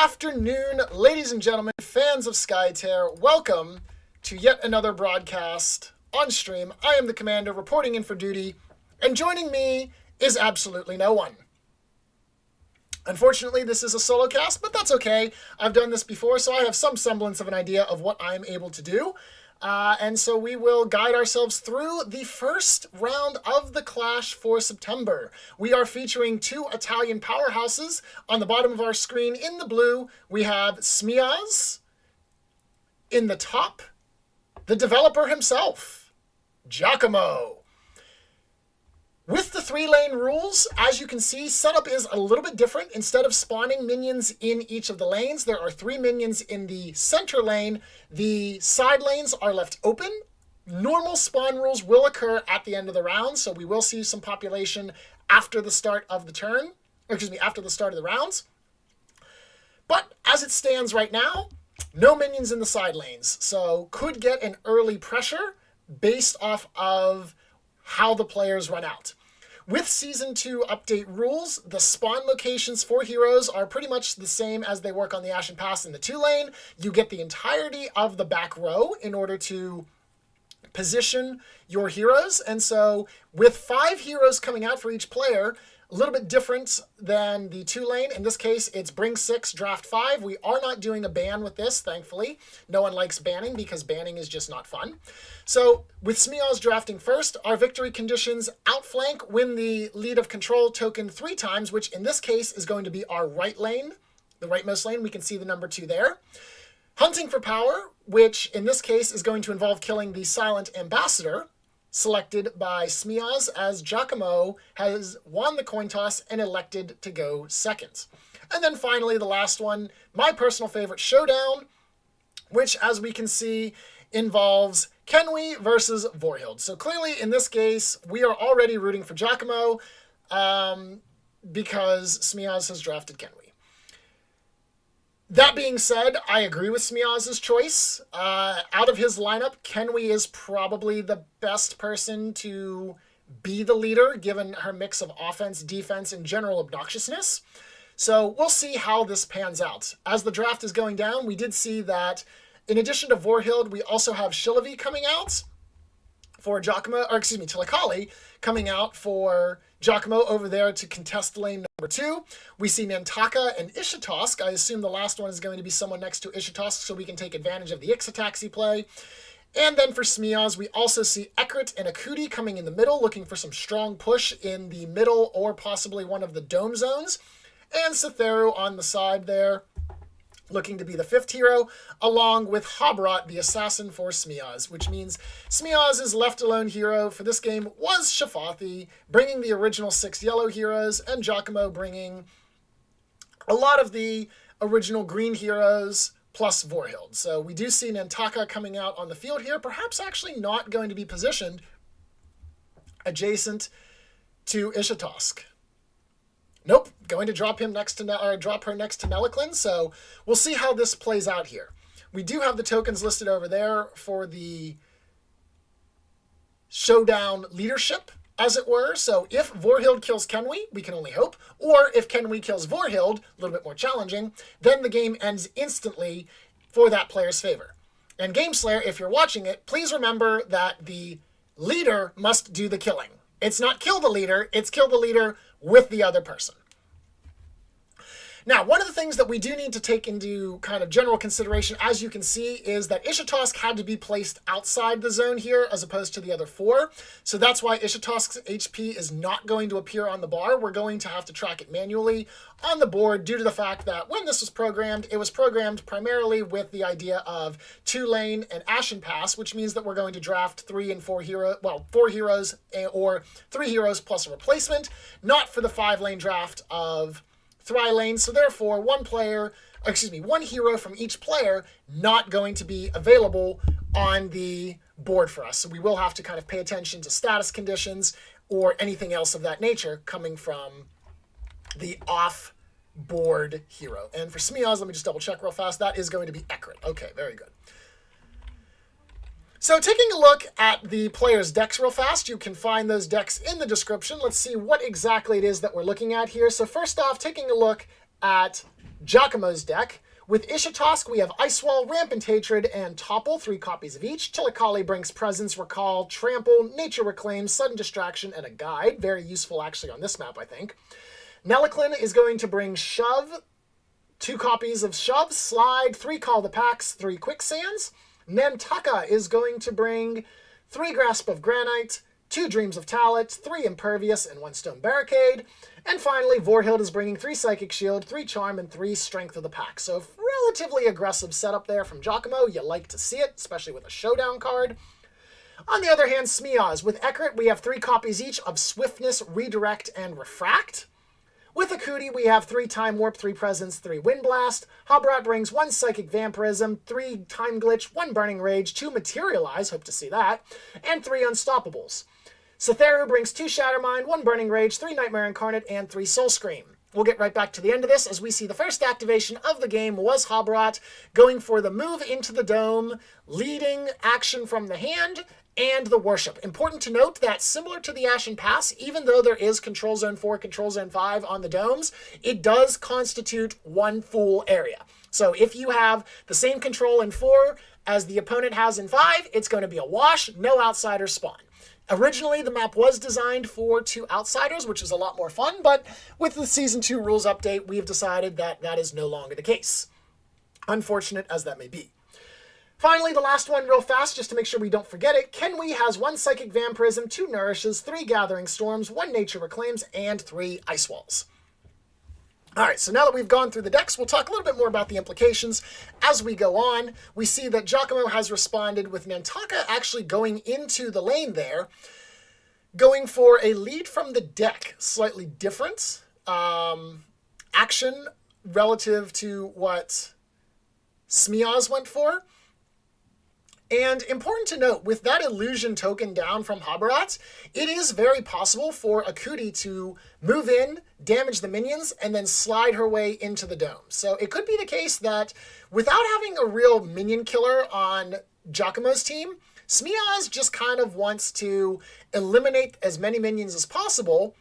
afternoon, ladies and gentlemen, fans of Skytear. Welcome to yet another broadcast on stream. I am the Commander reporting in for duty, and joining me is absolutely no one. Unfortunately, this is a solo cast, but that's okay. I've done this before, so I have some semblance of an idea of what I'm able to do. And so we will guide ourselves through the first round of the Clash for September. We are featuring two Italian powerhouses. On the bottom of our screen in the blue, we have Smeoz. In the top, the developer himself, Giacomo. With the 3-lane rules, as you can see, setup is a little bit different. Instead of spawning minions in each of the lanes, there are 3 minions in the center lane. The side lanes are left open. Normal spawn rules will occur at the end of the round, so we will see some population after the start of the turn, after the start of the rounds. But as it stands right now, no minions in the side lanes, so could get an early pressure based off of how the players run out. With Season 2 update rules, the spawn locations for heroes are pretty much the same as they work on the Ashen Pass in the 2-lane. You get the entirety of the back row in order to position your heroes. And so with 5 heroes coming out for each player, a little bit different than the 2-lane. In this case, it's bring 6, draft 5. We are not doing a ban with this, thankfully. No one likes banning because banning is just not fun. So with Smeoz drafting first, our victory conditions: outflank, win the lead of control token 3 times, which in this case is going to be our right lane, the rightmost lane. We can see the number 2 there. Hunting for power, which in this case is going to involve killing the silent ambassador, selected by Smeoz, as Giacomo has won the coin toss and elected to go second. And then finally, the last one, my personal favorite, Showdown, which, as we can see, involves Kenwi versus Vorhild. So clearly, in this case, we are already rooting for Giacomo because Smeoz has drafted Kenwi. That being said, I agree with Smeoz's choice. Out of his lineup, Kenwi is probably the best person to be the leader, given her mix of offense, defense, and general obnoxiousness. So we'll see how this pans out. As the draft is going down, we did see that in addition to Vorhild, we also have Shilavi coming out for Giacomo, or excuse me, Tilakali coming out for Giacomo over there to contest lane number 2. We see Nantaka and Ishitosk. I assume the last one is going to be someone next to Ishitosk so we can take advantage of the Ixitaxi play. And then for Smeoz, we also see Ekrit and Akuti coming in the middle, looking for some strong push in the middle or possibly one of the dome zones. And Satheru on the side there, looking to be the 5th hero, along with Habrat, the assassin for Smeoz, which means Smeoz's left-alone hero for this game was Shafathi, bringing the original 6 yellow heroes, and Giacomo bringing a lot of the original green heroes, plus Vorhild. So we do see Nantaka coming out on the field here, perhaps actually not going to be positioned adjacent to Ishitosk. Nope, going to drop him next to drop her next to Neliclin, so we'll see how this plays out here. We do have the tokens listed over there for the showdown leadership, as it were. So if Vorhild kills Kenwi, we can only hope, or if Kenwi kills Vorhild, a little bit more challenging, then the game ends instantly for that player's favor. And Gameslayer, if you're watching it, please remember that the leader must do the killing. It's not kill the leader, it's kill the leader with the other person. Now, one of the things that we do need to take into kind of general consideration, as you can see, is that Ishitosk had to be placed outside the zone here as opposed to the other 4. So that's why Ishitosk's HP is not going to appear on the bar. We're going to have to track it manually on the board due to the fact that when this was programmed, it was programmed primarily with the idea of 2-lane and Ashen Pass, which means that we're going to draft 3 and 4 heroes, well, 4 heroes or 3 heroes plus a replacement, not for the 5-lane draft of 3 lanes. So therefore, one hero from each player not going to be available on the board for us. So we will have to kind of pay attention to status conditions or anything else of that nature coming from the off-board hero. And for Smeoz, let me just double check real fast. That is going to be Ekrit. Okay, very good. So taking a look at the players' decks real fast, you can find those decks in the description. Let's see what exactly it is that we're looking at here. So first off, taking a look at Giacomo's deck. With Ishitosk, we have Ice Wall, Rampant Hatred, and Topple, 3 copies of each. Tilakali brings Presence, Recall, Trample, Nature Reclaim, Sudden Distraction, and a Guide. Very useful, actually, on this map, I think. Nelliclin is going to bring Shove, 2 copies of Shove, Slide, 3 Call the Packs, 3 Quicksands. Nantucket is going to bring 3 Grasp of Granite, 2 Dreams of Talit, 3 Impervious, and 1 Stone Barricade. And finally, Vorhild is bringing 3 Psychic Shield, 3 Charm, and 3 Strength of the Pack. So relatively aggressive setup there from Giacomo. You like to see it, especially with a Showdown card. On the other hand, Smeoz. With Ekrit, we have 3 copies each of Swiftness, Redirect, and Refract. With Akuti, we have 3 Time Warp, 3 Presence, 3 Wind Blast. Habrat brings 1 Psychic Vampirism, 3 Time Glitch, 1 Burning Rage, 2 Materialize, hope to see that, and 3 Unstoppables. Satheru brings 2 Shattermind, 1 Burning Rage, 3 Nightmare Incarnate, and 3 Soul Scream. We'll get right back to the end of this as we see the first activation of the game was Habrat going for the move into the dome, leading action from the hand, and the worship. Important to note that similar to the Ashen Pass, even though there is Control Zone 4, Control Zone 5 on the domes, it does constitute one full area. So if you have the same control in 4 as the opponent has in 5, it's going to be a wash, no outsiders spawn. Originally, the map was designed for 2 outsiders, which is a lot more fun, but with the Season 2 rules update, we've decided that that is no longer the case. Unfortunate as that may be. Finally, the last one real fast, just to make sure we don't forget it. Kenwee has 1 Psychic Vampirism, 2 Nourishes, 3 Gathering Storms, 1 Nature Reclaims, and 3 Ice Walls. Alright, so now that we've gone through the decks, we'll talk a little bit more about the implications as we go on. We see that Giacomo has responded with Nantucket actually going into the lane there, going for a lead from the deck. Slightly different action relative to what Smeoz went for. And important to note, with that illusion token down from Habrat, it is very possible for Akuti to move in, damage the minions, and then slide her way into the dome. So it could be the case that without having a real minion killer on Giacomo's team, Smeoz just kind of wants to eliminate as many minions as possible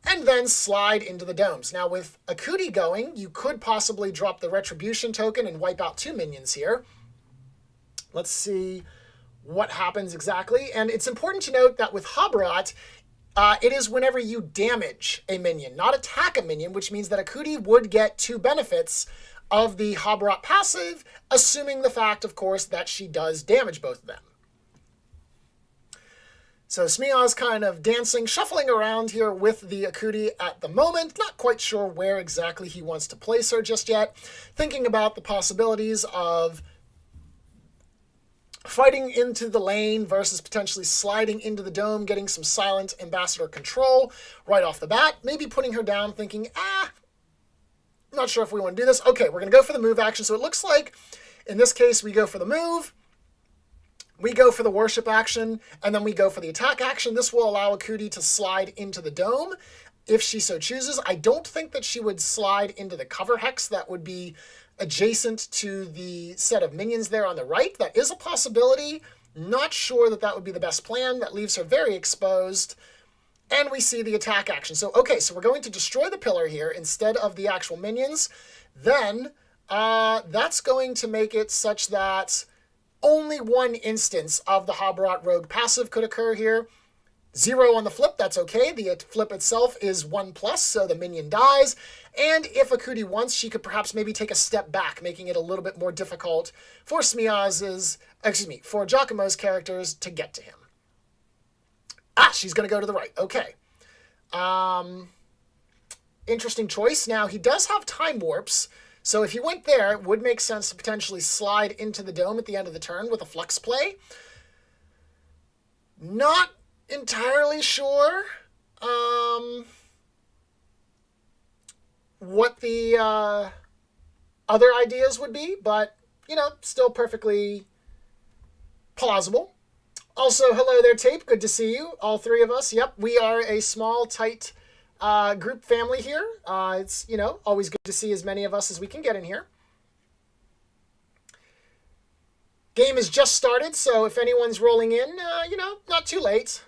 and then slide into the domes. Now with Akuti going, you could possibly drop the Retribution token and wipe out 2 minions here. Let's see what happens exactly. And it's important to note that with Habrat, it is whenever you damage a minion, not attack a minion, which means that Akuti would get 2 benefits of the Habrat passive, assuming the fact, of course, that she does damage both of them. So Smeoz kind of dancing, shuffling around here with the Akuti at the moment. Not quite sure where exactly he wants to place her just yet. Thinking about the possibilities of fighting into the lane versus potentially sliding into the dome, getting some silent ambassador control right off the bat. Maybe putting her down thinking, not sure if we want to do this. Okay, we're going to go for the move action. So it looks like, in this case, we go for the move, we go for the worship action, and then we go for the attack action. This will allow Akuti to slide into the dome if she so chooses. I don't think that she would slide into the cover hex. That would be adjacent to the set of minions there on the right. That is a possibility. Not sure that that would be the best plan. That leaves her very exposed. And we see the attack action. So, okay, so we're going to destroy the pillar here instead of the actual minions. Then that's going to make it such that only 1 instance of the Habrat Rogue passive could occur here. 0 on the flip, that's okay. The flip itself is 1+, so the minion dies. And if Akuti wants, she could perhaps maybe take a step back, making it a little bit more difficult for for Giacomo's characters to get to him. She's going to go to the right. Okay. Interesting choice. Now, he does have time warps, so if he went there, it would make sense to potentially slide into the dome at the end of the turn with a flux play. Not entirely sure what the other ideas would be, but, still perfectly plausible. Also, hello there, Tape. Good to see you, all 3 of us. Yep, we are a small, tight group family here. It's, always good to see as many of us as we can get in here. Game has just started, so if anyone's rolling in, not too late.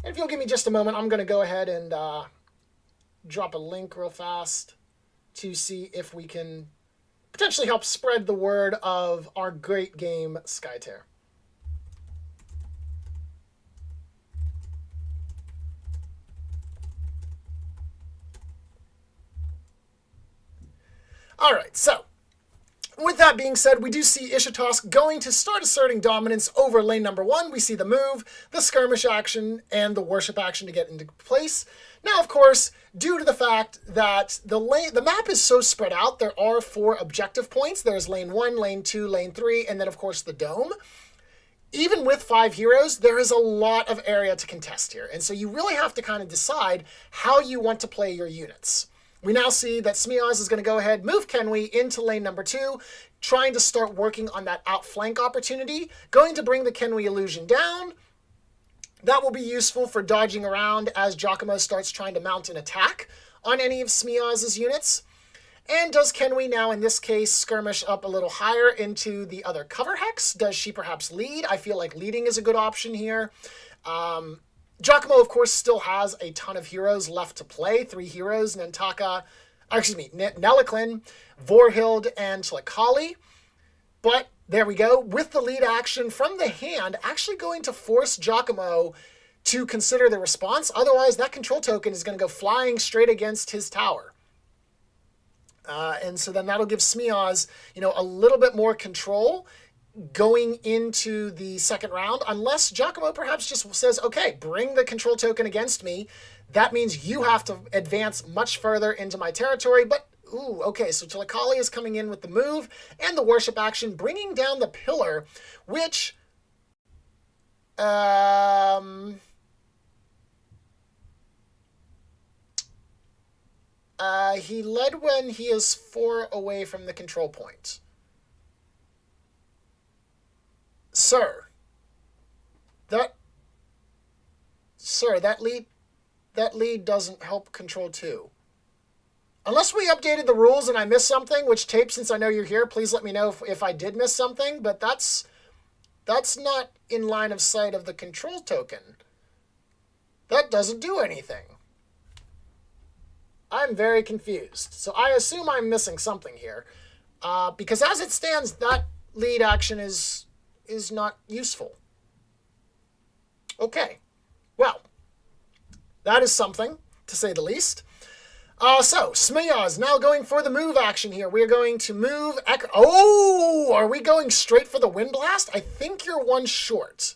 if you'll give me just a moment, I'm going to go ahead and drop a link real fast to see if we can potentially help spread the word of our great game, Skytear. All right, so with that being said, we do see Ishitosk going to start asserting dominance over lane number 1. We see the move, the skirmish action, and the worship action to get into place. Now, of course, due to the fact that the map is so spread out, there are 4 objective points. There's lane 1, lane 2, lane 3, and then, of course, the dome. Even with 5 heroes, there is a lot of area to contest here. And so you really have to kind of decide how you want to play your units. We now see that Smeoz is going to go ahead, move Kenwei into lane number 2, trying to start working on that outflank opportunity, going to bring the Kenwei illusion down. That will be useful for dodging around as Giacomo starts trying to mount an attack on any of Smeoz's units. And does Kenwei now, in this case, skirmish up a little higher into the other cover hex? Does she perhaps lead? I feel like leading is a good option here. Giacomo, of course, still has a ton of heroes left to play. 3 heroes, Neliklin, Vorhild, and Tlaakali. But there we go. With the lead action from the hand, actually going to force Giacomo to consider the response. Otherwise, that control token is going to go flying straight against his tower. And so then that'll give Smeoz, a little bit more control going into the second round, unless Giacomo perhaps just says, okay, bring the control token against me. That means you have to advance much further into my territory. But, ooh, okay, so Tlaakali is coming in with the move and the worship action, bringing down the pillar, which, he led when he is 4 away from the control point. Sir, that lead doesn't help control 2. Unless we updated the rules and I missed something, which tape, since I know you're here, please let me know if I did miss something, but that's not in line of sight of the control token. That doesn't do anything. I'm very confused. So I assume I'm missing something here. Because as it stands, that lead action is not useful. Okay. Well, that is something, to say the least. So, Smeoz now going for the move action here. We are going to move... Oh! Are we going straight for the Wind Blast? I think you're 1 short.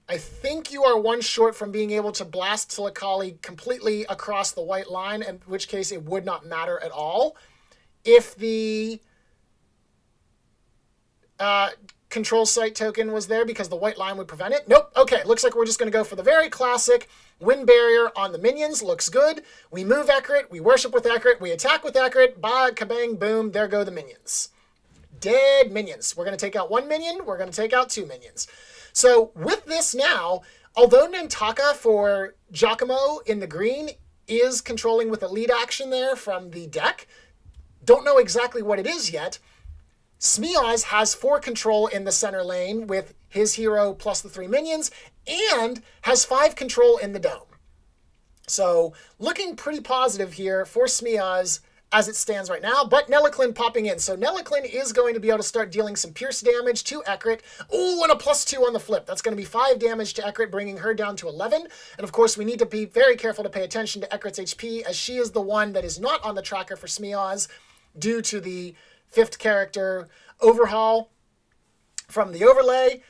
I think you are 1 short from being able to blast Tlaakali completely across the white line, in which case it would not matter at all. If the control site token was there, because the white line would prevent it. Nope. Okay, looks like we're just going to go for the very classic wind barrier on the minions. Looks good. We move Ekrit, we worship with Ekrit, we attack with Ekrit, bah, kabang, boom, there go the minions. Dead minions. We're going to take out 1 minion, we're going to take out 2 minions. So with this now, although Nantaka for Giacomo in the green is controlling with a lead action there from the deck, don't know exactly what it is yet, Smeoz has 4 control in the center lane with his hero plus the 3 minions, and has 5 control in the dome. So looking pretty positive here for Smeoz as it stands right now, but Neliklin popping in. So Neliklin is going to be able to start dealing some pierce damage to Ekrit. Ooh, and a +2 on the flip. That's going to be 5 damage to Ekrit, bringing her down to 11. And of course, we need to be very careful to pay attention to Ekrit's HP, as she is the one that is not on the tracker for Smeoz due to the 5th character overhaul from the overlay.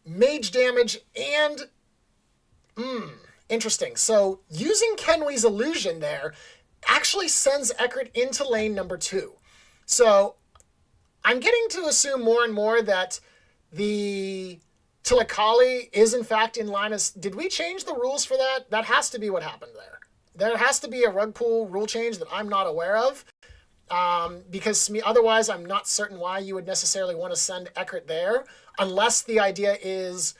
Mage damage and... interesting. So using Kenwei's illusion there actually sends Ekrit into lane number 2. So I'm getting to assume more and more that the Tlaakali is in fact in line as... Did we change the rules for that? That has to be what happened there. There has to be a rug pull rule change that I'm not aware of. Because otherwise I'm not certain why you would necessarily want to send Ekrit there, unless the idea is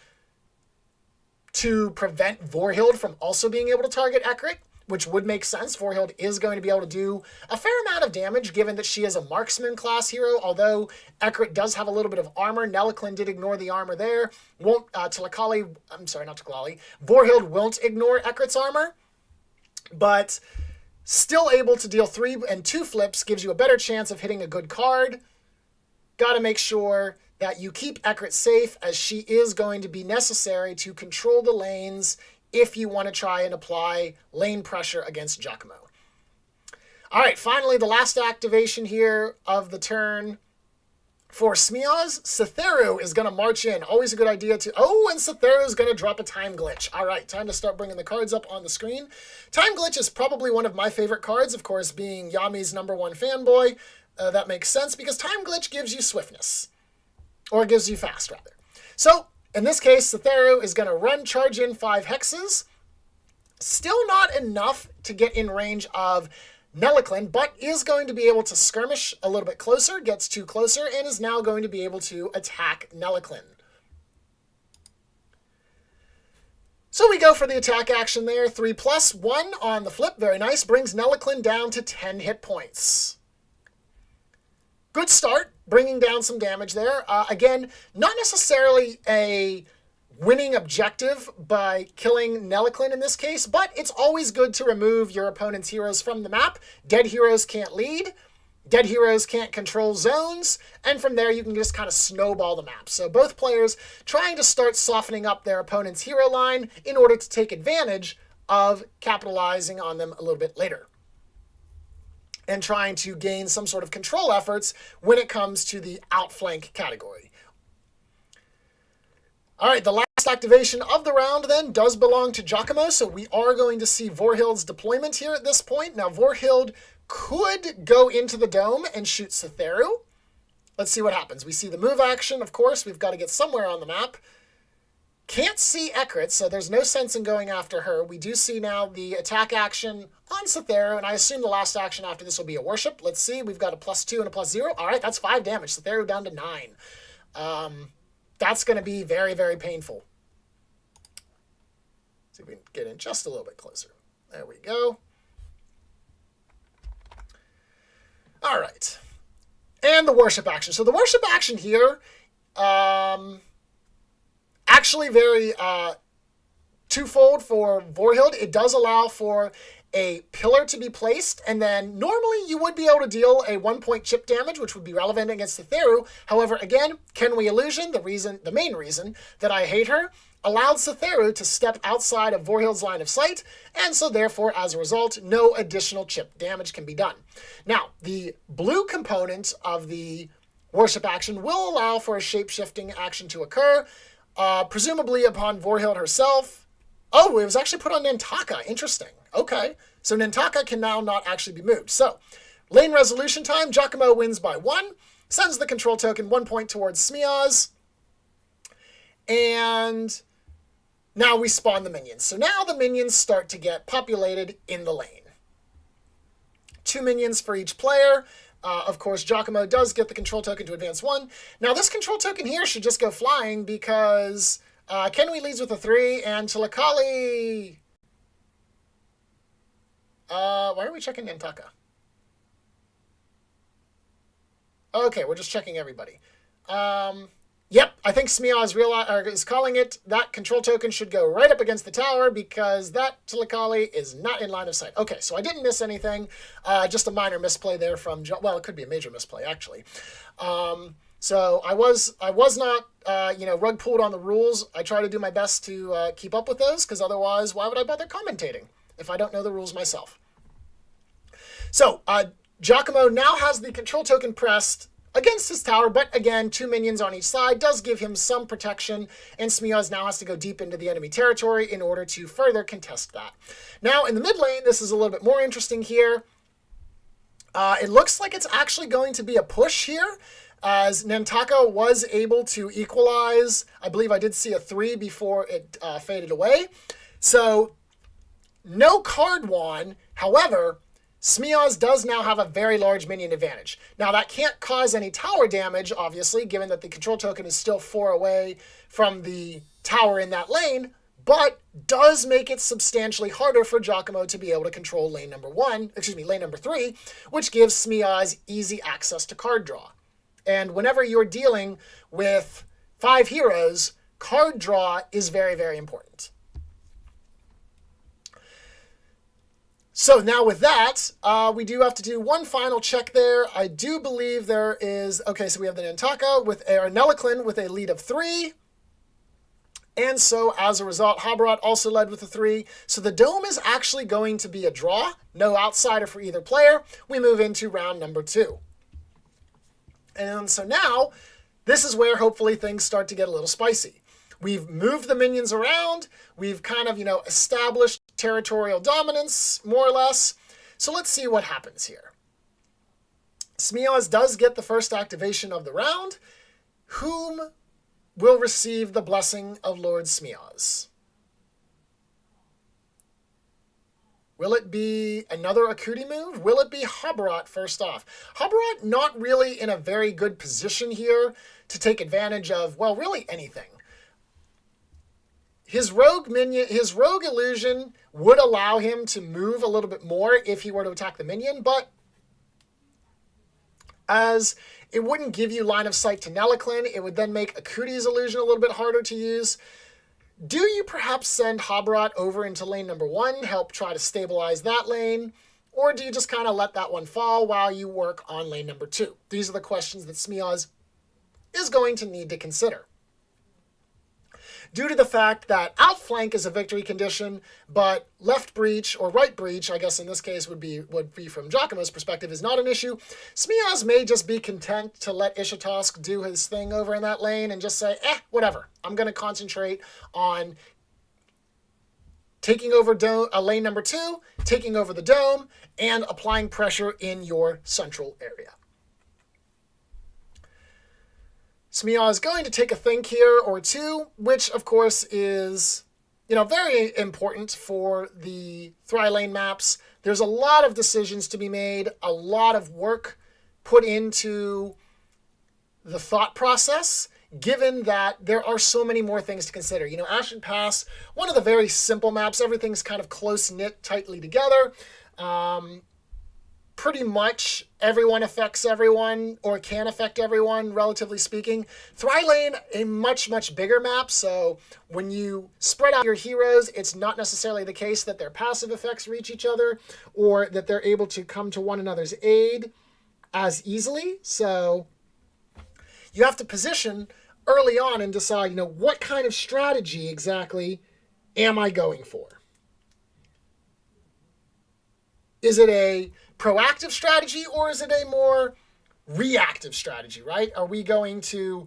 to prevent Vorhild from also being able to target Ekrit, which would make sense. Vorhild is going to be able to do a fair amount of damage, given that she is a marksman class hero, although Ekrit does have a little bit of armor. Nelaklin did ignore the armor there. Vorhild won't ignore Ekrit's armor, but still able to deal 3 and 2 flips gives you a better chance of hitting a good card. Got to make sure that you keep Ekrit safe, as she is going to be necessary to control the lanes if you want to try and apply lane pressure against Giacomo. All right, finally, the last activation here of the turn for Smeoz. Cytheru is going to march in. Always a good idea to... Oh, and Cytheru is going to drop a time glitch. All right, time to start bringing the cards up on the screen. Time glitch is probably one of my favorite cards, of course, being Yami's #1 fanboy. That makes sense because time glitch gives you swiftness. Or it gives you fast, rather. So, in this case, Cytheru is going to charge in 5 hexes. Still not enough to get in range of Nelaklin, but is going to be able to skirmish a little bit closer, gets 2 closer, and is now going to be able to attack Nelaklin. So we go for the attack action there. 3+1 on the flip. Very nice. Brings Nelaklin down to 10 hit points. Good start, bringing down some damage there. Again, not necessarily a winning objective by killing Nelaklin in this case, but it's always good to remove your opponent's heroes from the map. Dead heroes can't lead, dead heroes can't control zones, and from there you can just kind of snowball the map. So both players trying to start softening up their opponent's hero line in order to take advantage of capitalizing on them a little bit later, and trying to gain some sort of control efforts when it comes to the outflank category. All right, the last activation of the round then does belong to Giacomo, so we are going to see Vorhild's deployment here at this point. Now, Vorhild could go into the dome and shoot Cytheru. Let's see what happens. We see the move action, of course. We've got to get somewhere on the map. Can't see Ekrit, so there's no sense in going after her. We do see now the attack action on Cytheru, and I assume the last action after this will be a worship. Let's see. We've got a +2 and a +0. All right, that's 5 damage. Cytheru down to 9. That's going to be very, very painful. See if we can get in just a little bit closer. There we go. All right. And the worship action. So the worship action here, actually very twofold for Vorhild. It does allow for a pillar to be placed, and then normally you would be able to deal a 1-point chip damage, which would be relevant against Cytheru. However, again, Kenwi Illusion, the main reason that I hate her, allowed Cytheru to step outside of Vorhild's line of sight, and so therefore, as a result, no additional chip damage can be done. Now, the blue component of the worship action will allow for a shape-shifting action to occur, presumably upon Vorhild herself. Oh, it was actually put on Nantaka. Interesting. Okay. So Nantaka can now not actually be moved. So, lane resolution time. Giacomo wins by 1. Sends the control token 1 point towards Smeoz. And now we spawn the minions. So now the minions start to get populated in the lane. 2 minions for each player. Of course, Giacomo does get the control token to advance 1. Now, this control token here should just go flying because Kenwi leads with a 3, and Tilakali... why are we checking Nantaka? Okay, we're just checking everybody. Yep, I think Smeoz is calling it. That control token should go right up against the tower because that Tilakali is not in line of sight. Okay, so I didn't miss anything. Just a minor misplay there from... Well, it could be a major misplay, actually. So I was not, rug pulled on the rules. I try to do my best to keep up with those because otherwise, why would I bother commentating if I don't know the rules myself? So Giacomo now has the control token pressed against his tower, but again, 2 minions on each side does give him some protection, and Smeoz now has to go deep into the enemy territory in order to further contest that. Now, in the mid lane, this is a little bit more interesting here. It looks like it's actually going to be a push here, as Nantaka was able to equalize. I believe I did see a 3 before it faded away. So, no card won. However, Smeoz does now have a very large minion advantage. Now, that can't cause any tower damage, obviously, given that the control token is still 4 away from the tower in that lane, but does make it substantially harder for Giacomo to be able to control lane number 3, which gives Smeoz easy access to card draw. And whenever you're dealing with 5 heroes, card draw is very, very important. So now with that, we do have to do one final check there. I do believe there is, okay, so we have the Nantaka with Neliclin with a lead of 3. And so as a result, Habrat also led with a 3. So the dome is actually going to be a draw. No outsider for either player. We move into round number 2. And so now, this is where hopefully things start to get a little spicy. We've moved the minions around. We've kind of, established territorial dominance, more or less. So let's see what happens here. Smeoz does get the first activation of the round. Whom will receive the blessing of Lord Smeoz? Will it be another Akuti move? Will it be Habrat first off? Habrat not really in a very good position here to take advantage of, well, really anything. His rogue illusion would allow him to move a little bit more if he were to attack the minion, but as it wouldn't give you line of sight to Neliclin, it would then make Akuti's illusion a little bit harder to use. Do you perhaps send Habrat over into lane number 1, help try to stabilize that lane, or do you just kind of let that one fall while you work on lane number 2? These are the questions that Smeoz is going to need to consider. Due to the fact that outflank is a victory condition, but left breach or right breach, I guess in this case would be from Giacomo's perspective, is not an issue, Smeoz may just be content to let Ishitosk do his thing over in that lane and just say, whatever. I'm going to concentrate on taking over lane number 2, taking over the dome, and applying pressure in your central area. Smeoz is going to take a think here or two, which of course is, very important for the Thry-Lane maps. There's a lot of decisions to be made, a lot of work put into the thought process, given that there are so many more things to consider. Ashen Pass, one of the very simple maps, everything's kind of close-knit, tightly together. Pretty much everyone affects everyone, or can affect everyone, relatively speaking. Thry-Lane, a much, much bigger map, so when you spread out your heroes, it's not necessarily the case that their passive effects reach each other, or that they're able to come to one another's aid as easily. So you have to position early on and decide, what kind of strategy exactly am I going for? Is it a proactive strategy, or is it a more reactive strategy, right? Are we going to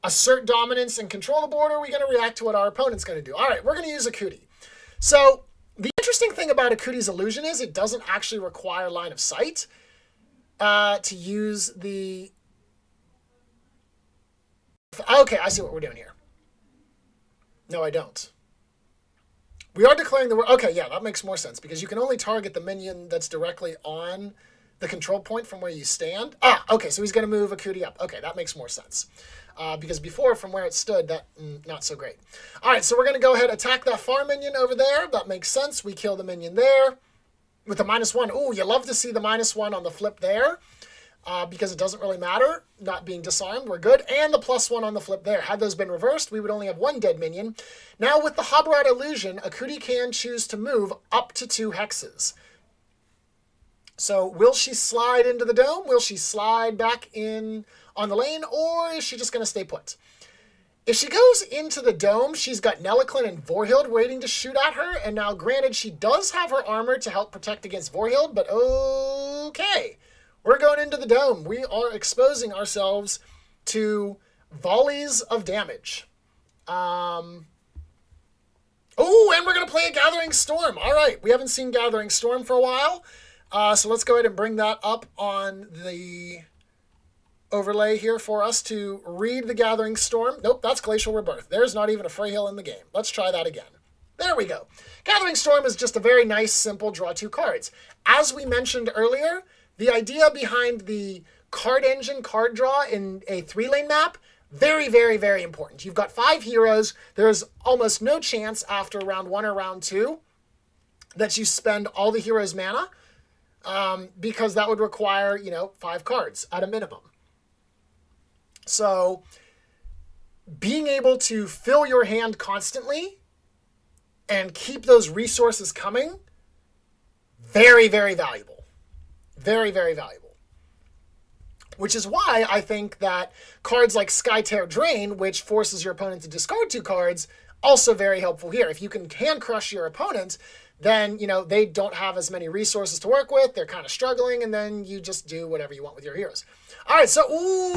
assert dominance and control the board, or are we going to react to what our opponent's going to do? All right, we're going to use Akuti. So the interesting thing about Akuti's illusion is it doesn't actually require line of sight to use the... Okay, I see what we're doing here. No, I don't. We are declaring the word. Okay, yeah, that makes more sense, because you can only target the minion that's directly on the control point from where you stand. Okay, so he's going to move Akuti up. Okay, that makes more sense. Because before, from where it stood, that not so great. All right, so we're going to go ahead and attack that far minion over there. That makes sense. We kill the minion there with the -1. Ooh, you love to see the -1 on the flip there. Because it doesn't really matter, not being disarmed, we're good. And the +1 on the flip there. Had those been reversed, we would only have 1 dead minion. Now with the Habrat illusion, Akuti can choose to move up to 2 hexes. So will she slide into the dome? Will she slide back in on the lane? Or is she just going to stay put? If she goes into the dome, she's got Neliclin and Vorhild waiting to shoot at her. And now, granted, she does have her armor to help protect against Vorhild, but okay. We're going into the dome. We are exposing ourselves to volleys of damage. Oh, and we're going to play a Gathering Storm. All right, we haven't seen Gathering Storm for a while. So let's go ahead and bring that up on the overlay here for us to read the Gathering Storm. Nope, that's Glacial Rebirth. There's not even a Freyhill in the game. Let's try that again. There we go. Gathering Storm is just a very nice, simple draw 2 cards. As we mentioned earlier, the idea behind the card engine card draw in a 3-lane map Very, very, very important. You've got 5 heroes. There's almost no chance after round 1 or round 2 that you spend all the heroes' mana, because that would require, 5 cards at a minimum. So being able to fill your hand constantly and keep those resources coming, very, very valuable. Very, very valuable. Which is why I think that cards like Skytear Drain, which forces your opponent to discard 2 cards, also very helpful here. If you can hand crush your opponent, then, they don't have as many resources to work with. They're kind of struggling, and then you just do whatever you want with your heroes. All right, so,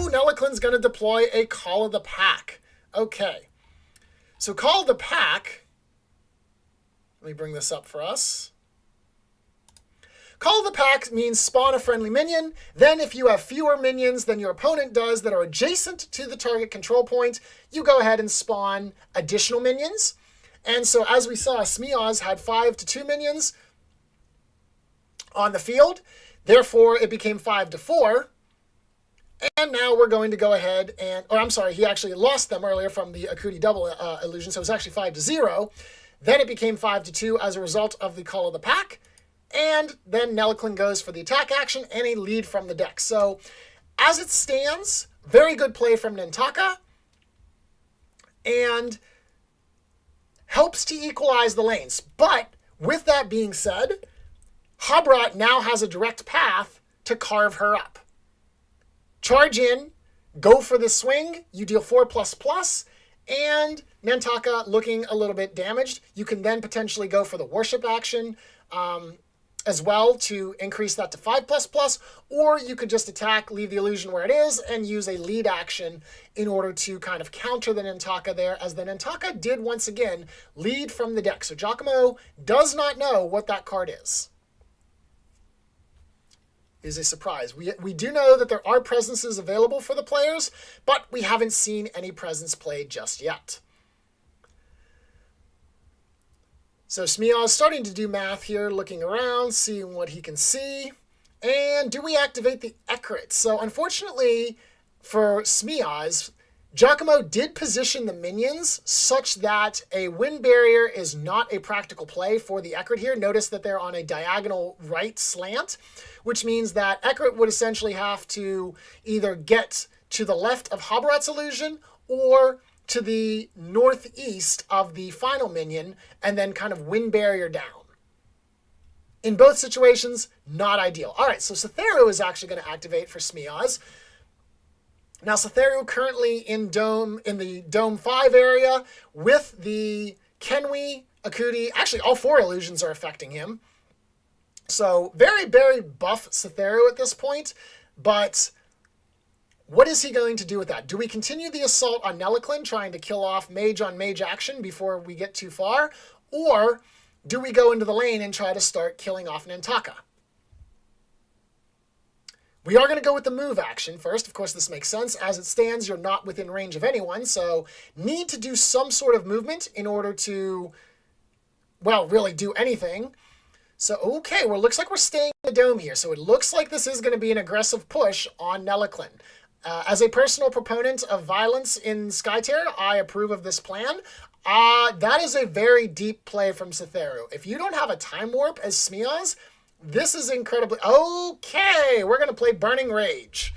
Nelliclin's going to deploy a Call of the Pack. Okay. So Call of the Pack, let me bring this up for us. Call of the Pack means spawn a friendly minion. Then if you have fewer minions than your opponent does that are adjacent to the target control point, you go ahead and spawn additional minions. And so as we saw, Smeoz had 5-2 minions on the field. Therefore, it became 5-4. And now we're going to go ahead and, he actually lost them earlier from the Akuti double illusion, so it was actually 5-0. Then it became 5-2 as a result of the Call of the Pack. And then Nelliclin goes for the attack action and a lead from the deck. So as it stands, very good play from Nintaka. And helps to equalize the lanes. But with that being said, Habrat now has a direct path to carve her up. Charge in, go for the swing, you deal 4++, and Nintaka looking a little bit damaged. You can then potentially go for the worship action as well to increase that to 5++, or you could just attack, leave the illusion where it is, and use a lead action in order to kind of counter the Nintaka there, as the Nintaka did once again lead from the deck. So Giacomo does not know what that card is. Is a surprise. We do know that there are presences available for the players, but we haven't seen any presence played just yet. So Smeoz starting to do math here, looking around, seeing what he can see. And do we activate the Ekrit? So unfortunately for Smeoz, Giacomo did position the minions such that a wind barrier is not a practical play for the Ekrit here. Notice that they're on a diagonal right slant, which means that Ekrit would essentially have to either get to the left of Habrat's illusion or to the northeast of the final minion and then kind of wind barrier down. In both situations, not ideal. All right, so Cytheru is actually going to activate for Smeoz. Now, Cytheru currently in the Dome 5 area with the Kenwi, Akuti. Actually, all 4 illusions are affecting him. So very, very buff Cytheru at this point, but what is he going to do with that? Do we continue the assault on Nelliclin, trying to kill off mage on mage action before we get too far? Or do we go into the lane and try to start killing off Nintaka? We are going to go with the move action first. Of course, this makes sense. As it stands, you're not within range of anyone, so need to do some sort of movement in order to, well, really do anything. So, okay, well, it looks like we're staying in the dome here. So it looks like this is going to be an aggressive push on Nelliclin. As a personal proponent of violence in Skytear, I approve of this plan. That is a very deep play from Cytheru. If you don't have a time warp as Smeoz, this is incredibly... Okay, we're going to play Burning Rage.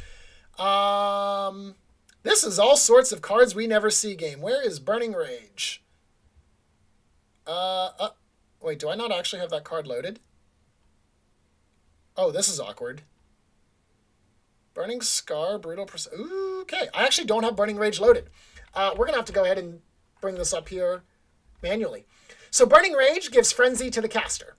This is all sorts of cards we never see game. Where is Burning Rage? Wait, do I not actually have that card loaded? Oh, this is awkward. Burning Scar, Brutal... Okay, I actually don't have Burning Rage loaded. We're going to have to go ahead and bring this up here manually. So Burning Rage gives Frenzy to the caster.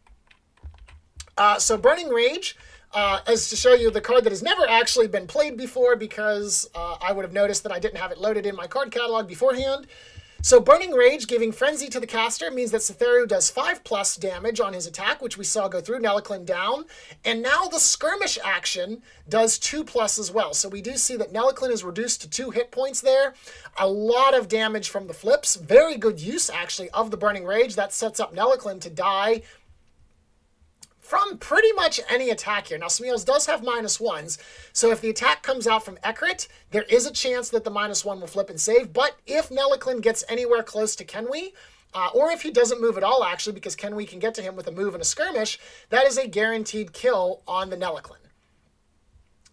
So Burning Rage, as to show you the card that has never actually been played before, because I would have noticed that I didn't have it loaded in my card catalog beforehand. So Burning Rage giving Frenzy to the caster means that Cytheru does 5+ damage on his attack, which we saw go through, Nelliclin down. And now the Skirmish action does 2+ as well. So we do see that Nelliclin is reduced to 2 hit points there. A lot of damage from the flips. Very good use, actually, of the Burning Rage. That sets up Nelliclin to die from pretty much any attack here. Now, Smeoz does have -1s, so if the attack comes out from Ekrit, there is a chance that the -1 will flip and save, but if Nelaklin gets anywhere close to Kenwi, or if he doesn't move at all, actually, because Kenwi can get to him with a move and a skirmish, that is a guaranteed kill on the Nelaklin.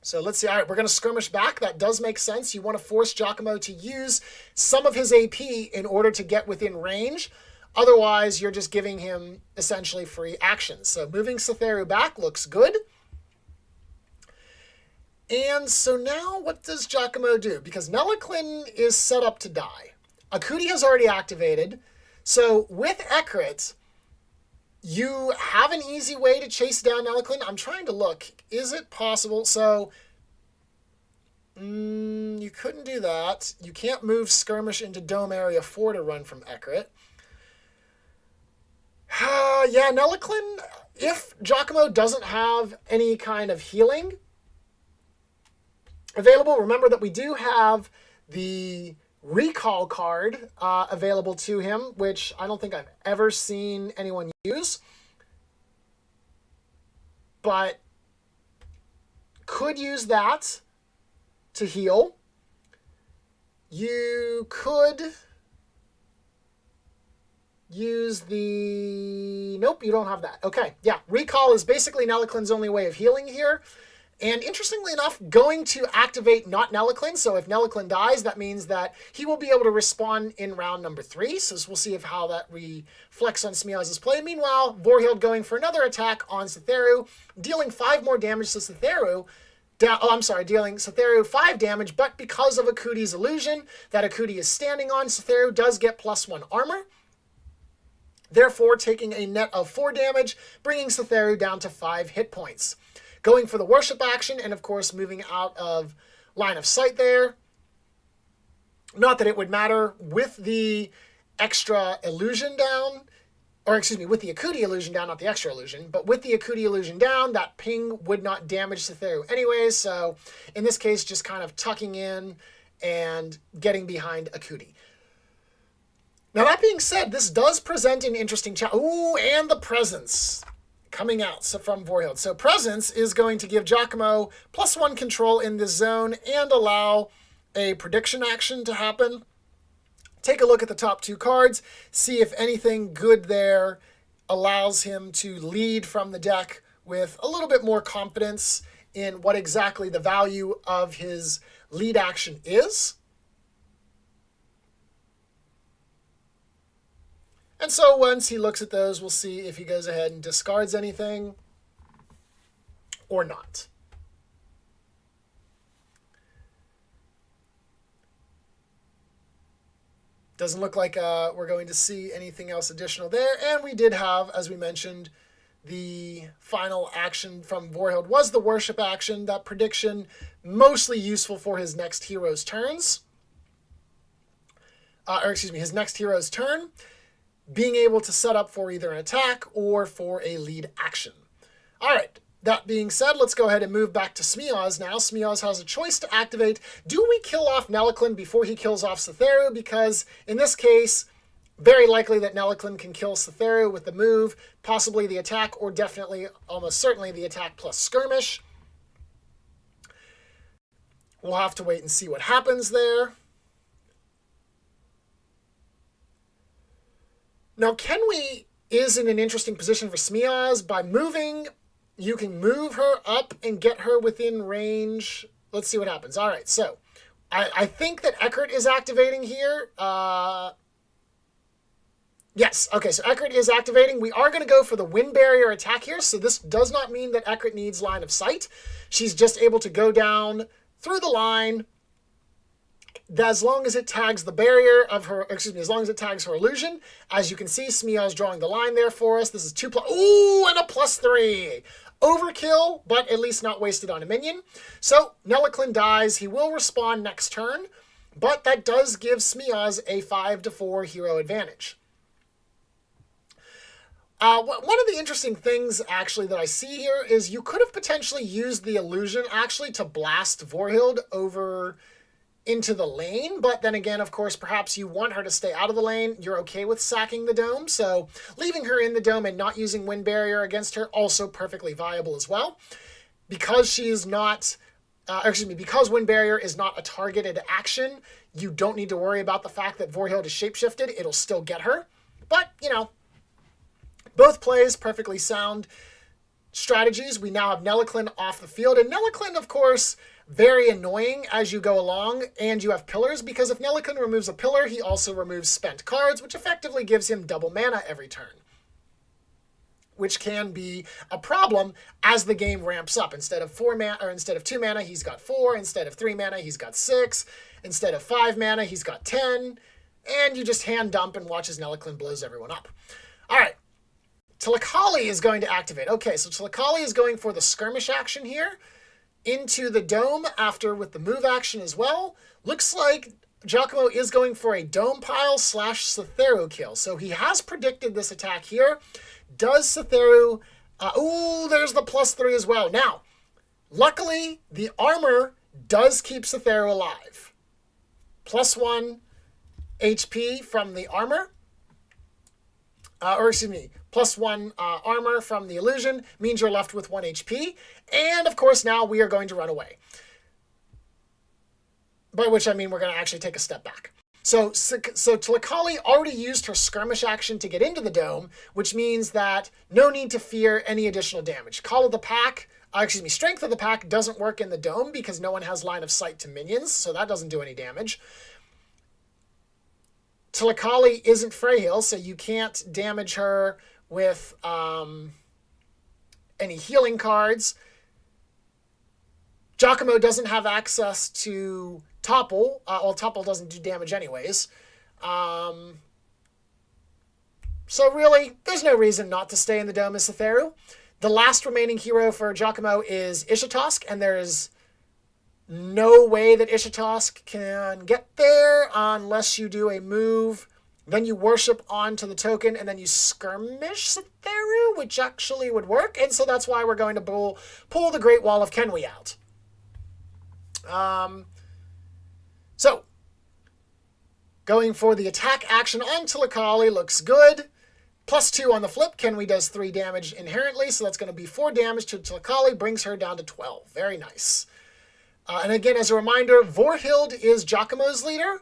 So let's see. All right, we're going to skirmish back. That does make sense. You want to force Giacomo to use some of his AP in order to get within range. Otherwise, you're just giving him essentially free actions. So moving Cytheru back looks good. And so now what does Giacomo do? Because Nelaklin is set up to die. Akuti has already activated. So with Ekrit, you have an easy way to chase down Nelaklin. I'm trying to look. Is it possible? So you couldn't do that. You can't move Skirmish into Dome Area 4 to run from Ekrit. Yeah, Nelaklin, if Giacomo doesn't have any kind of healing available, remember that we do have the recall card available to him, which I don't think I've ever seen anyone use, but could use that to heal. You could use the... Nope, you don't have that. Okay, yeah, recall is basically Nelaklin's only way of healing here. And interestingly enough, going to activate not Nelaklin. So if Nelaklin dies, that means that he will be able to respawn in round number 3. So we'll see how that reflects on Smeoz's play. Meanwhile, Vorhild going for another attack on Cytheru, dealing 5 more damage to Cytheru. Dealing Cytheru 5 damage, but because of Akuti's illusion that Akuti is standing on, Cytheru does get +1 armor. Therefore, taking a net of 4 damage, bringing Cytheru down to 5 hit points. Going for the worship action, and of course moving out of line of sight there. Not that it would matter with the extra illusion down, or excuse me, with the Akuti illusion down, not the extra illusion, but with the Akuti illusion down, that ping would not damage Cytheru anyways, so in this case, just kind of tucking in and getting behind Akuti. Now that being said, this does present an interesting challenge. Ooh, and the presence coming out from Vorhild. So presence is going to give Giacomo +1 control in this zone and allow a prediction action to happen. Take a look at the top 2 cards, see if anything good there allows him to lead from the deck with a little bit more confidence in what exactly the value of his lead action is. And so once he looks at those, we'll see if he goes ahead and discards anything or not. Doesn't look like we're going to see anything else additional there. And we did have, as we mentioned, the final action from Vorhild was the worship action. That prediction, mostly useful for his next hero's turns. His next hero's turn. Being able to set up for either an attack or for a lead action. All right, that being said, let's go ahead and move back to Smeoz now. Smeoz has a choice to activate. Do we kill off Nelaklin before he kills off Cytheru? Because in this case, very likely that Nelaklin can kill Cytheru with the move, possibly the attack, or definitely, almost certainly, the attack plus skirmish. We'll have to wait and see what happens there. Now, Kenwi is in an interesting position for Smeoz. By moving, you can move her up and get her within range. Let's see what happens. All right, so I think that Ekrit is activating here. Yes, okay, so Ekrit is activating. We are going to go for the wind barrier attack here, so this does not mean that Ekrit needs line of sight. She's just able to go down through the line as long as it tags the barrier of her, as long as it tags her illusion. As you can see, Smeoz drawing the line there for us. This is 2+, ooh, and a +3. Overkill, but at least not wasted on a minion. So, Nelaklin dies. He will respawn next turn, but that does give Smeoz a 5-4 hero advantage. One of the interesting things, actually, that I see here is you could have potentially used the illusion, actually, to blast Vorhild over into the lane, but then again, of course, perhaps you want her to stay out of the lane. You're okay with sacking the dome, so leaving her in the dome and not using Wind Barrier against her, also perfectly viable as well. Because she is not, because Wind Barrier is not a targeted action, you don't need to worry about the fact that Vorhild is shapeshifted. It'll still get her. But, you know, both plays, perfectly sound strategies. We now have Nelliclin off the field, and Nelliclin, of course, very annoying as you go along, and you have pillars, because if Nelliclin removes a pillar, he also removes spent cards, which effectively gives him double mana every turn, which can be a problem as the game ramps up. Instead of 4 mana, or instead of 2 mana, he's got 4. Instead of 3 mana, he's got 6. Instead of 5 mana, he's got 10. And you just hand dump and watch as Nelliclin blows everyone up. All right. Tlacaali is going to activate. Okay, so Tlacaali is going for the skirmish action here into the dome after with the move action as well. Looks like Giacomo is going for a dome pile / Cytheru kill. So he has predicted this attack here. Does Cytheru... there's the +3 as well. Now, luckily, the armor does keep Cytheru alive. +1 HP from the armor. +1 armor from the illusion means you're left with 1 HP. And, of course, now we are going to run away. By which I mean we're going to actually take a step back. So Tlacaali already used her skirmish action to get into the dome, which means that no need to fear any additional damage. Call of the Pack, Strength of the Pack doesn't work in the dome because no one has line of sight to minions, so that doesn't do any damage. Tlacaali isn't Freyhill, so you can't damage her with any healing cards. Giacomo doesn't have access to Topple. Topple doesn't do damage anyways. So really, there's no reason not to stay in the dome as Cytheru. The last remaining hero for Giacomo is Ishitosk, and there is no way that Ishitosk can get there unless you do a move. Then you worship onto the token, and then you skirmish Cytheru, which actually would work. And so that's why we're going to pull the Great Wall of Kenwi out. So, going for the attack action on Tlacaali looks good. +2 on the flip. Kenwi does 3 damage inherently, so that's going to be 4 damage to Tlacaali, brings her down to 12. Very nice. And again, as a reminder, Vorhild is Giacomo's leader.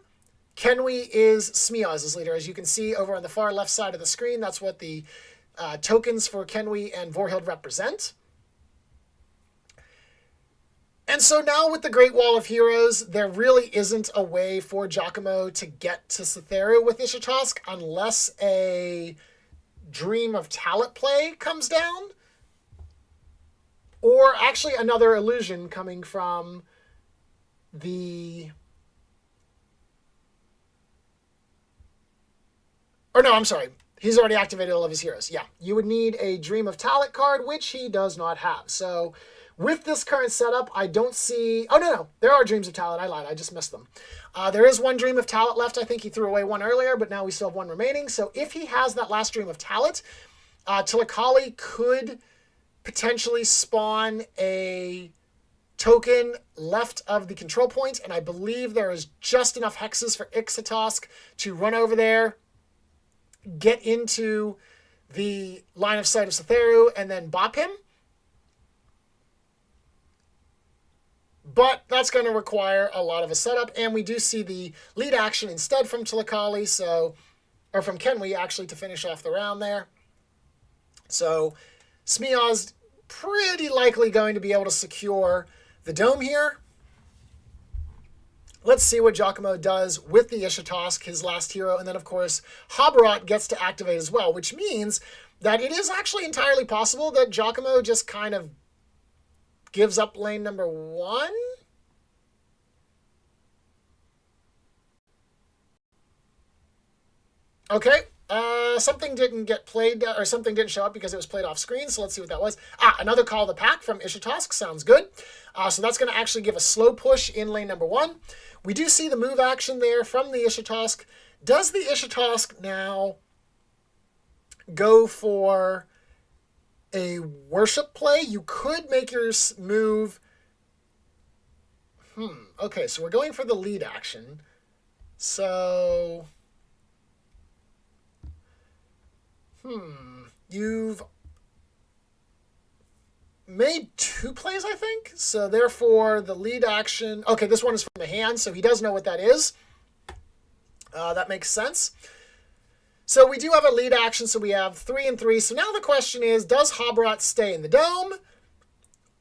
Kenwi is Smeoz's leader. As you can see over on the far left side of the screen, that's what the tokens for Kenwi and Vorhild represent. And so now with the Great Wall of Heroes, there really isn't a way for Giacomo to get to Cytheru with Ishitosk unless a Dream of Talent play comes down. Or actually another illusion coming from the... Or no, I'm sorry. He's already activated all of his heroes. Yeah, you would need a Dream of Talent card, which he does not have. So with this current setup, I don't see... Oh, no. There are Dreams of Talent. I lied. I just missed them. There is one Dream of Talent left. I think he threw away one earlier, but now we still have one remaining. So if he has that last Dream of Talent, Tlacaali could potentially spawn a token left of the control point, and I believe there is just enough hexes for Ishitosk to run over there, get into the line of sight of Cytheru, and then bop him. But that's going to require a lot of a setup, and we do see the lead action instead from Tlacaali, or from Kenwi, actually, to finish off the round there. So Smeoz pretty likely going to be able to secure the dome here. Let's see what Giacomo does with the Ishitosk, his last hero. And then, of course, Habbarat gets to activate as well, which means that it is actually entirely possible that Giacomo just kind of gives up lane number 1. Okay. Something didn't get played, or something didn't show up because it was played off screen, so let's see what that was. Another Call of the Pack from Ishitosk. Sounds good. So that's going to actually give a slow push in lane number 1. We do see the move action there from the Ishitosk. Does the Ishitosk now go for a worship play? You could make your move... Okay, so we're going for the lead action. So... You've made 2 plays, I think. So therefore, the lead action... Okay, this one is from the hand, so he does know what that is. That makes sense. So we do have a lead action, so we have 3 and 3. So now the question is, does Habarat stay in the dome?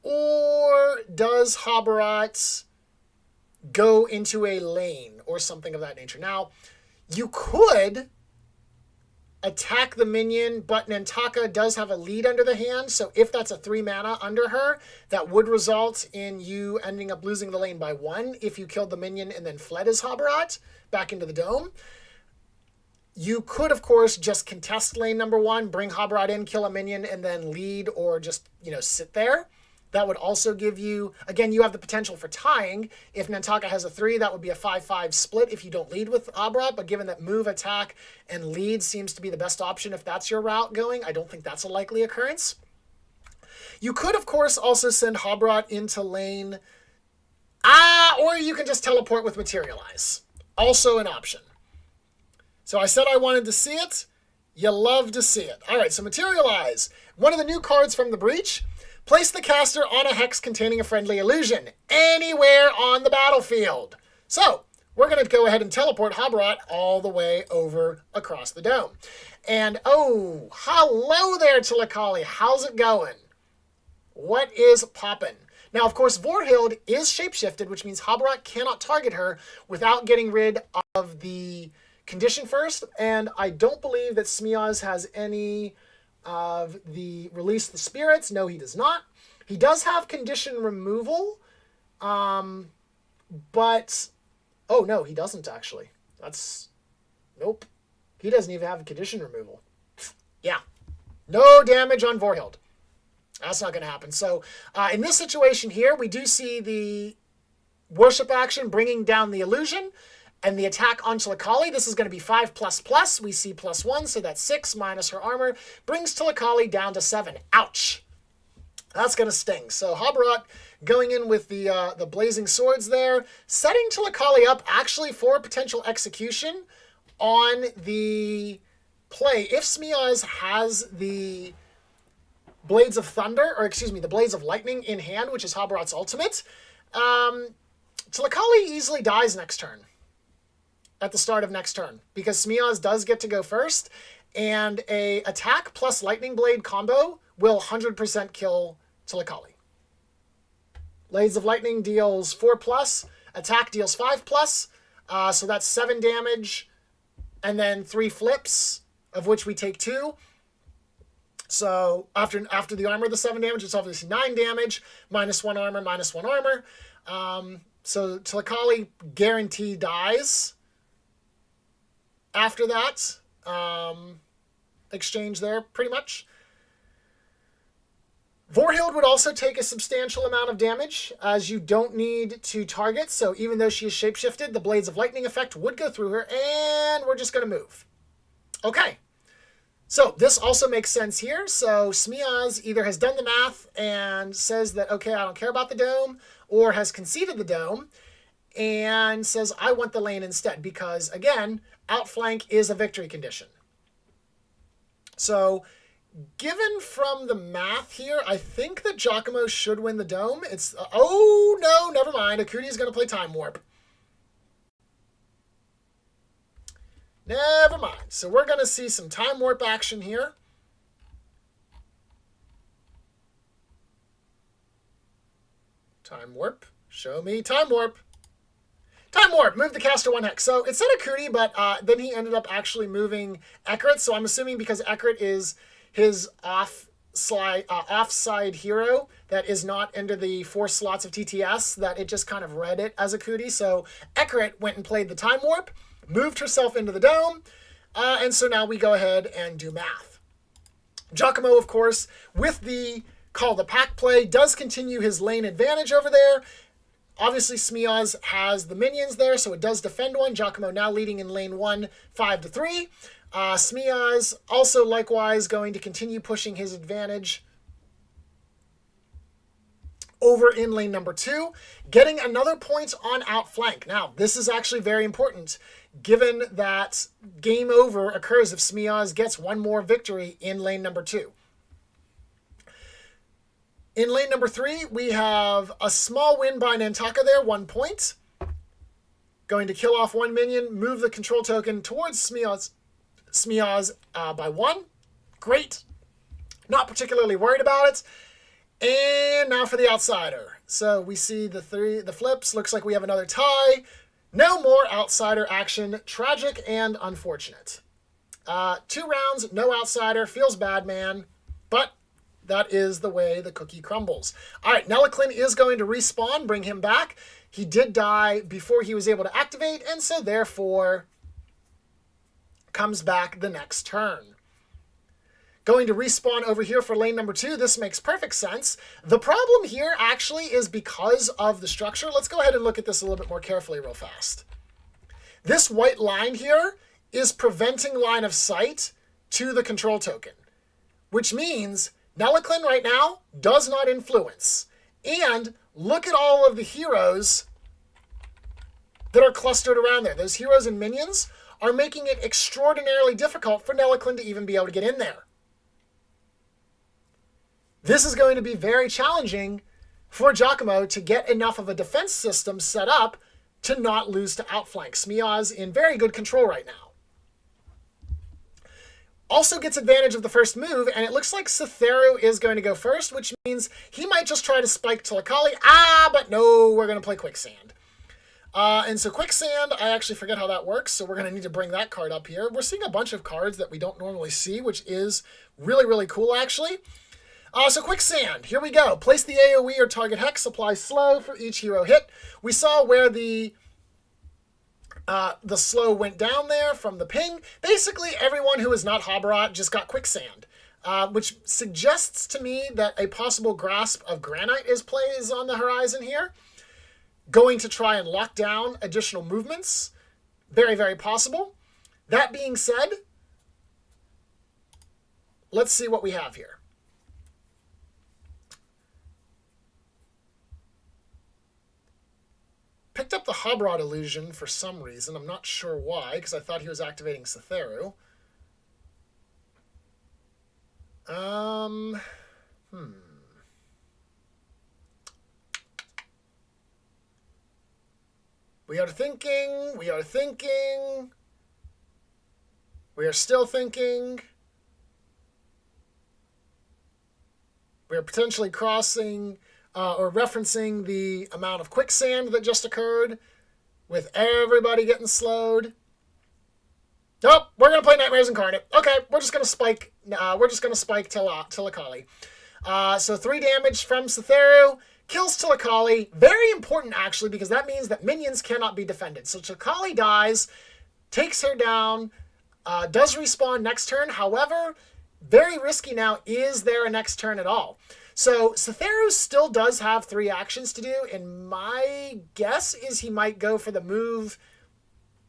Or does Habarat go into a lane or something of that nature? Now, you could attack the minion, but Nantaka does have a lead under the hand, so if that's a 3 mana under her, that would result in you ending up losing the lane by 1 if you killed the minion and then fled as Habarat back into the dome. You could, of course, just contest lane number 1, bring Habarat in, kill a minion, and then lead or just, sit there. That would also give you, again, you have the potential for tying. If Nantaka has a 3, that would be a 5-5 split if you don't lead with Habarat, but given that move, attack, and lead seems to be the best option if that's your route going, I don't think that's a likely occurrence. You could, of course, also send Habarat into lane, or you can just teleport with Materialize. Also an option. So I said I wanted to see it. You love to see it. All right, so Materialize. One of the new cards from the Breach. Place the caster on a hex containing a friendly illusion anywhere on the battlefield. So we're going to go ahead and teleport Habarat all the way over across the dome. And oh, hello there, Tilakali. How's it going? What is poppin'? Now, of course, Vorhild is shapeshifted, which means Habarat cannot target her without getting rid of the condition first. And I don't believe that Smeoz has any of the release the spirits. No, he does not. He does have condition removal, but oh no, he doesn't actually. Nope. He doesn't even have condition removal. Yeah, no damage on Vorhild. That's not going to happen. So in this situation here, we do see the worship action bringing down the illusion. And the attack on Tilakali, this is going to be 5++. We see +1, so that's 6 minus her armor. Brings Tilakali down to 7. Ouch. That's going to sting. So Habarat going in with the blazing swords there. Setting Tilakali up actually for potential execution on the play. If Smeoz has the Blades of Thunder, or excuse me, the Blades of Lightning in hand, which is Habarat's ultimate, Tilakali easily dies next turn. At the start of next turn, because Smeoz does get to go first, and a attack plus lightning blade combo will 100% kill Tilakali. Blades of Lightning deals 4+, attack deals 5+, so that's 7 damage, and then 3 flips, of which we take 2. So after the armor, the 7 damage, it's obviously 9 damage, -1 armor, -1 armor. So Tilakali guarantee dies. After that, exchange there, pretty much. Vorhild would also take a substantial amount of damage, as you don't need to target, so even though she is shapeshifted, the Blades of Lightning effect would go through her, and we're just going to move. Okay, so this also makes sense here. So Smeoz either has done the math and says that, okay, I don't care about the dome, or has conceded the dome, and says, I want the lane instead, because, again, outflank is a victory condition. So, given from the math here, I think that Giacomo should win the dome. It's, oh, no, never mind. Akuti is going to play Time Warp. Never mind. So, we're going to see some Time Warp action here. Time Warp. Show me Time Warp. Time Warp, move the caster 1 hex. So it said Akuti, but then he ended up actually moving Ekrit. So I'm assuming because Ekrit is his offside hero that is not into the 4 slots of TTS, that it just kind of read it as Akuti. So Ekrit went and played the Time Warp, moved herself into the dome, and so now we go ahead and do math. Giacomo, of course, with the Call the Pack play, does continue his lane advantage over there. Obviously, Smeoz has the minions there, so it does defend 1. Giacomo now leading in lane 1, 5-3. Smeoz also likewise going to continue pushing his advantage over in lane number 2, getting another point on outflank. Now, this is actually very important, given that game over occurs if Smeoz gets one more victory in lane number 2. In lane number 3, we have a small win by Nantaka there, 1 point. Going to kill off one minion, move the control token towards Smeoz by 1. Great. Not particularly worried about it. And now for the outsider. So we see the flips. Looks like we have another tie. No more outsider action. Tragic and unfortunate. 2 rounds, no outsider. Feels bad, man. But that is the way the cookie crumbles. All right, Nelliclin is going to respawn, bring him back. He did die before he was able to activate, and so therefore comes back the next turn. Going to respawn over here for lane number 2. This makes perfect sense. The problem here actually is because of the structure. Let's go ahead and look at this a little bit more carefully real fast. This white line here is preventing line of sight to the control token, which means Nelliclin right now does not influence. And look at all of the heroes that are clustered around there. Those heroes and minions are making it extraordinarily difficult for Nelliclin to even be able to get in there. This is going to be very challenging for Giacomo to get enough of a defense system set up to not lose to outflank. Smeoz in very good control right now. Also gets advantage of the first move, and it looks like Cytheru is going to go first, which means he might just try to spike Tilakali. But no, we're going to play Quicksand. And so Quicksand, I actually forget how that works, so we're going to need to bring that card up here. We're seeing a bunch of cards that we don't normally see, which is really, really cool, actually. So Quicksand, here we go. Place the AoE or target hex, apply slow for each hero hit. We saw where the slow went down there from the ping. Basically, everyone who is not Habarat just got Quicksand, which suggests to me that a possible grasp of Granite is on the horizon here. Going to try and lock down additional movements. Very, very possible. That being said, let's see what we have here. Picked up the Habarat illusion for some reason. I'm not sure why, because I thought he was activating Cytheru. We are thinking. We are thinking. We are still thinking. We are potentially crossing or referencing the amount of Quicksand that just occurred with everybody getting slowed. Nope, we're going to play Nightmares Incarnate. Okay, we're just going to spike. Tilakali. So 3 damage from Cytheru. Kills Tilakali. Very important, actually, because that means that minions cannot be defended. So Tilakali dies, takes her down, does respawn next turn. However, very risky now. Is there a next turn at all? So Cytheru still does have 3 actions to do, and my guess is he might go for the move.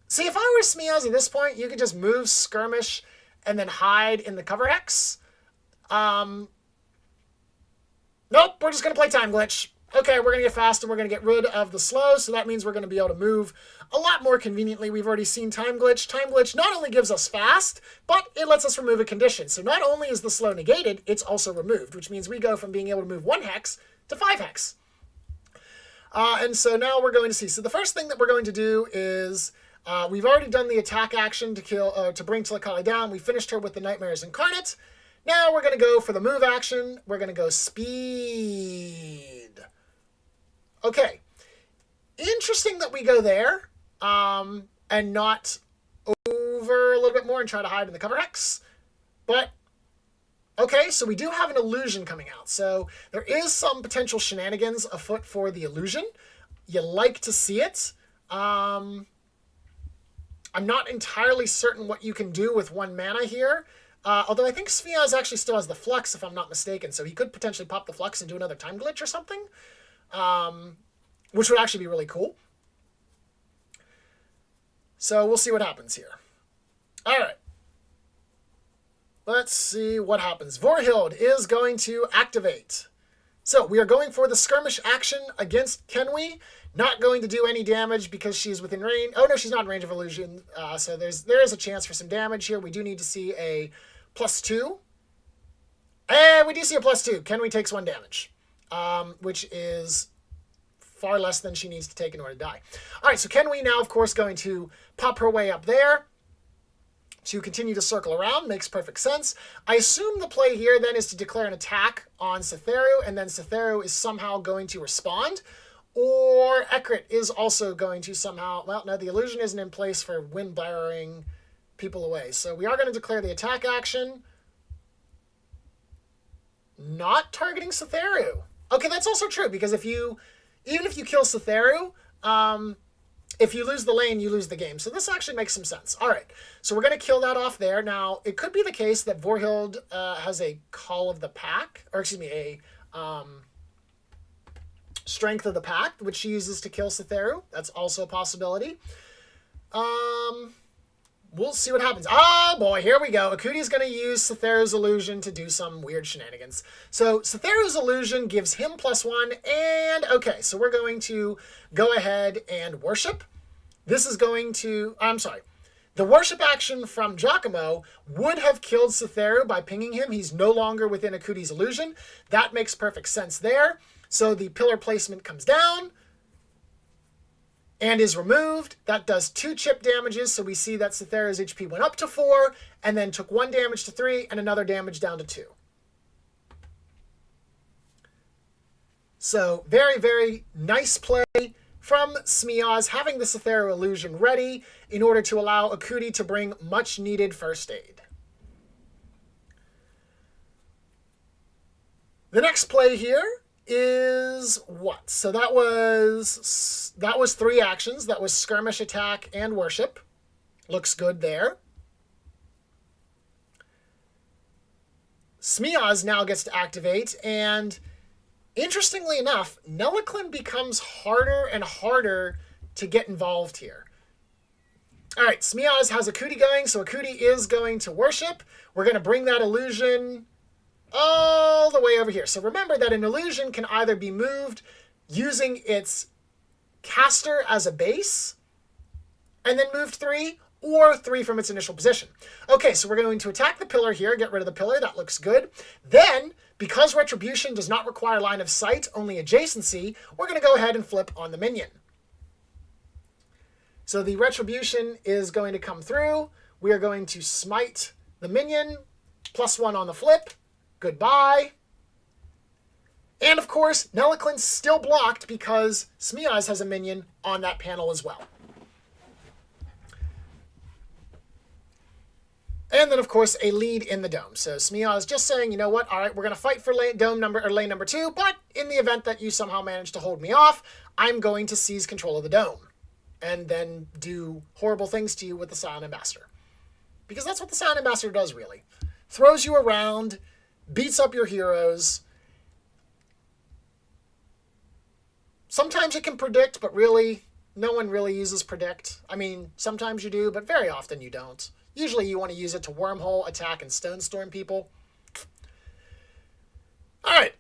See, if I were Smeoz at this point, you could just move, skirmish, and then hide in the cover hex. Nope, we're just going to play Time Glitch. Okay, we're going to get fast and we're going to get rid of the slow, so that means we're going to be able to move a lot more conveniently. We've already seen Time Glitch. Time Glitch not only gives us fast, but it lets us remove a condition. So not only is the slow negated, it's also removed, which means we go from being able to move 1 hex to 5 hex. And so now we're going to see. So the first thing that we're going to do is we've already done the attack action to bring Tilakali down. We finished her with the Nightmares Incarnate. Now we're going to go for the move action. We're going to go speed. Okay. Interesting that we go there and not over a little bit more and try to hide in the cover hex. But, okay, so we do have an illusion coming out. So there is some potential shenanigans afoot for the illusion. You like to see it. I'm not entirely certain what you can do with 1 mana here. Although I think Smeoz actually still has the Flux, if I'm not mistaken. So he could potentially pop the Flux and do another Time Glitch or something. Which would actually be really cool. So we'll see what happens here. All right. Let's see what happens. Vorhild is going to activate. So we are going for the skirmish action against Kenwi. Not going to do any damage because she's within range. Oh, no, she's not in range of illusion. So there is a chance for some damage here. We do need to see a +2. And we do see a +2. Kenwi takes 1 damage, which is far less than she needs to take in order to die. All right, so Kenwi now, of course, going to pop her way up there to continue to circle around. Makes perfect sense. I assume the play here then is to declare an attack on Cytheru, and then Cytheru is somehow going to respond. Or Ekrit is also going to somehow... Well, no, the illusion isn't in place for wind-bearing people away. So we are going to declare the attack action. Not targeting Cytheru. Okay, that's also true, because even if you kill Cytheru, if you lose the lane, you lose the game. So this actually makes some sense. All right, so we're going to kill that off there. Now, it could be the case that Vorhild has a Call of the Pack, or excuse me, a Strength of the Pack, which she uses to kill Cytheru. That's also a possibility. We'll see what happens. Oh boy, here we go. Akuti's going to use Cytheru's illusion to do some weird shenanigans. So Cytheru's illusion gives him +1, and okay, so we're going to go ahead and worship. This is going to... I'm sorry. The worship action from Giacomo would have killed Cytheru by pinging him. He's no longer within Akuti's illusion. That makes perfect sense there. So the pillar placement comes down and is removed. That does 2 chip damages, so we see that Cytheru's HP went up to 4, and then took 1 damage to 3, and another damage down to 2. So very, very nice play from Smeoz, having the Cytheru illusion ready in order to allow Akuti to bring much-needed first aid. The next play here is what? So that was 3 actions. That was skirmish, attack, and worship. Looks good there. Smeoz now gets to activate, and interestingly enough, Nelliclin becomes harder and harder to get involved here. All right, Smeoz has Akuti going, so Akuti is going to worship. We're going to bring that illusion all the way over here. So remember that an illusion can either be moved using its caster as a base and then moved 3, or 3 from its initial position. Okay, so we're going to attack the pillar here, get rid of the pillar. That looks good. Then, because Retribution does not require line of sight, only adjacency, we're going to go ahead and flip on the minion. So the Retribution is going to come through. We are going to smite the minion, +1 on the flip. Goodbye. And of course, Nelliclin's still blocked because Smeoz has a minion on that panel as well. And then, of course, a lead in the dome. So Smeoz just saying, you know what, all right, we're going to fight for lane number 2, but in the event that you somehow manage to hold me off, I'm going to seize control of the dome and then do horrible things to you with the Silent Ambassador. Because that's what the Silent Ambassador does, really. Throws you around, beats up your heroes. Sometimes it can predict, but really, no one really uses predict. I mean, sometimes you do, but very often you don't. Usually you want to use it to wormhole, attack, and stone storm people. All right.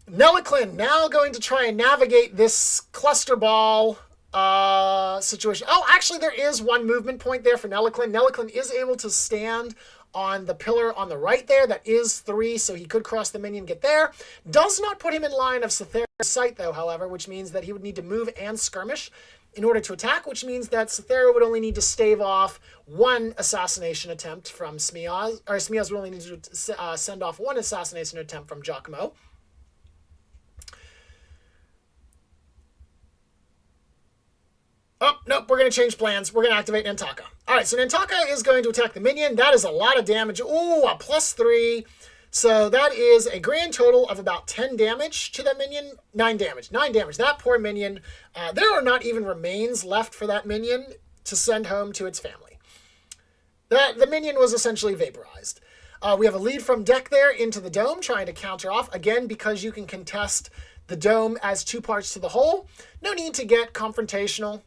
Nelliclin now going to try and navigate this cluster ball situation. Oh, actually, there is one movement point there for Nelliclin. Nelliclin is able to stand on the pillar on the right there. That is 3, so he could cross the minion, get there. Does not put him in line of Cytheru's sight, though, however, which means that he would need to move and skirmish in order to attack, which means that Cytheru would only need to stave off 1 assassination attempt from Smeoz, or Smeoz would only need to send off 1 assassination attempt from Giacomo. Oh, nope, we're going to change plans. We're going to activate Nantaka. All right, so Nantaka is going to attack the minion. That is a lot of damage. Ooh, a +3. So that is a grand total of about 10 damage to that minion. 9 damage. 9 damage. That poor minion. There are not even remains left for that minion to send home to its family. The minion was essentially vaporized. We have a lead from deck there into the dome, trying to counter off. Again, because you can contest the dome as 2 parts to the whole. No need to get confrontational.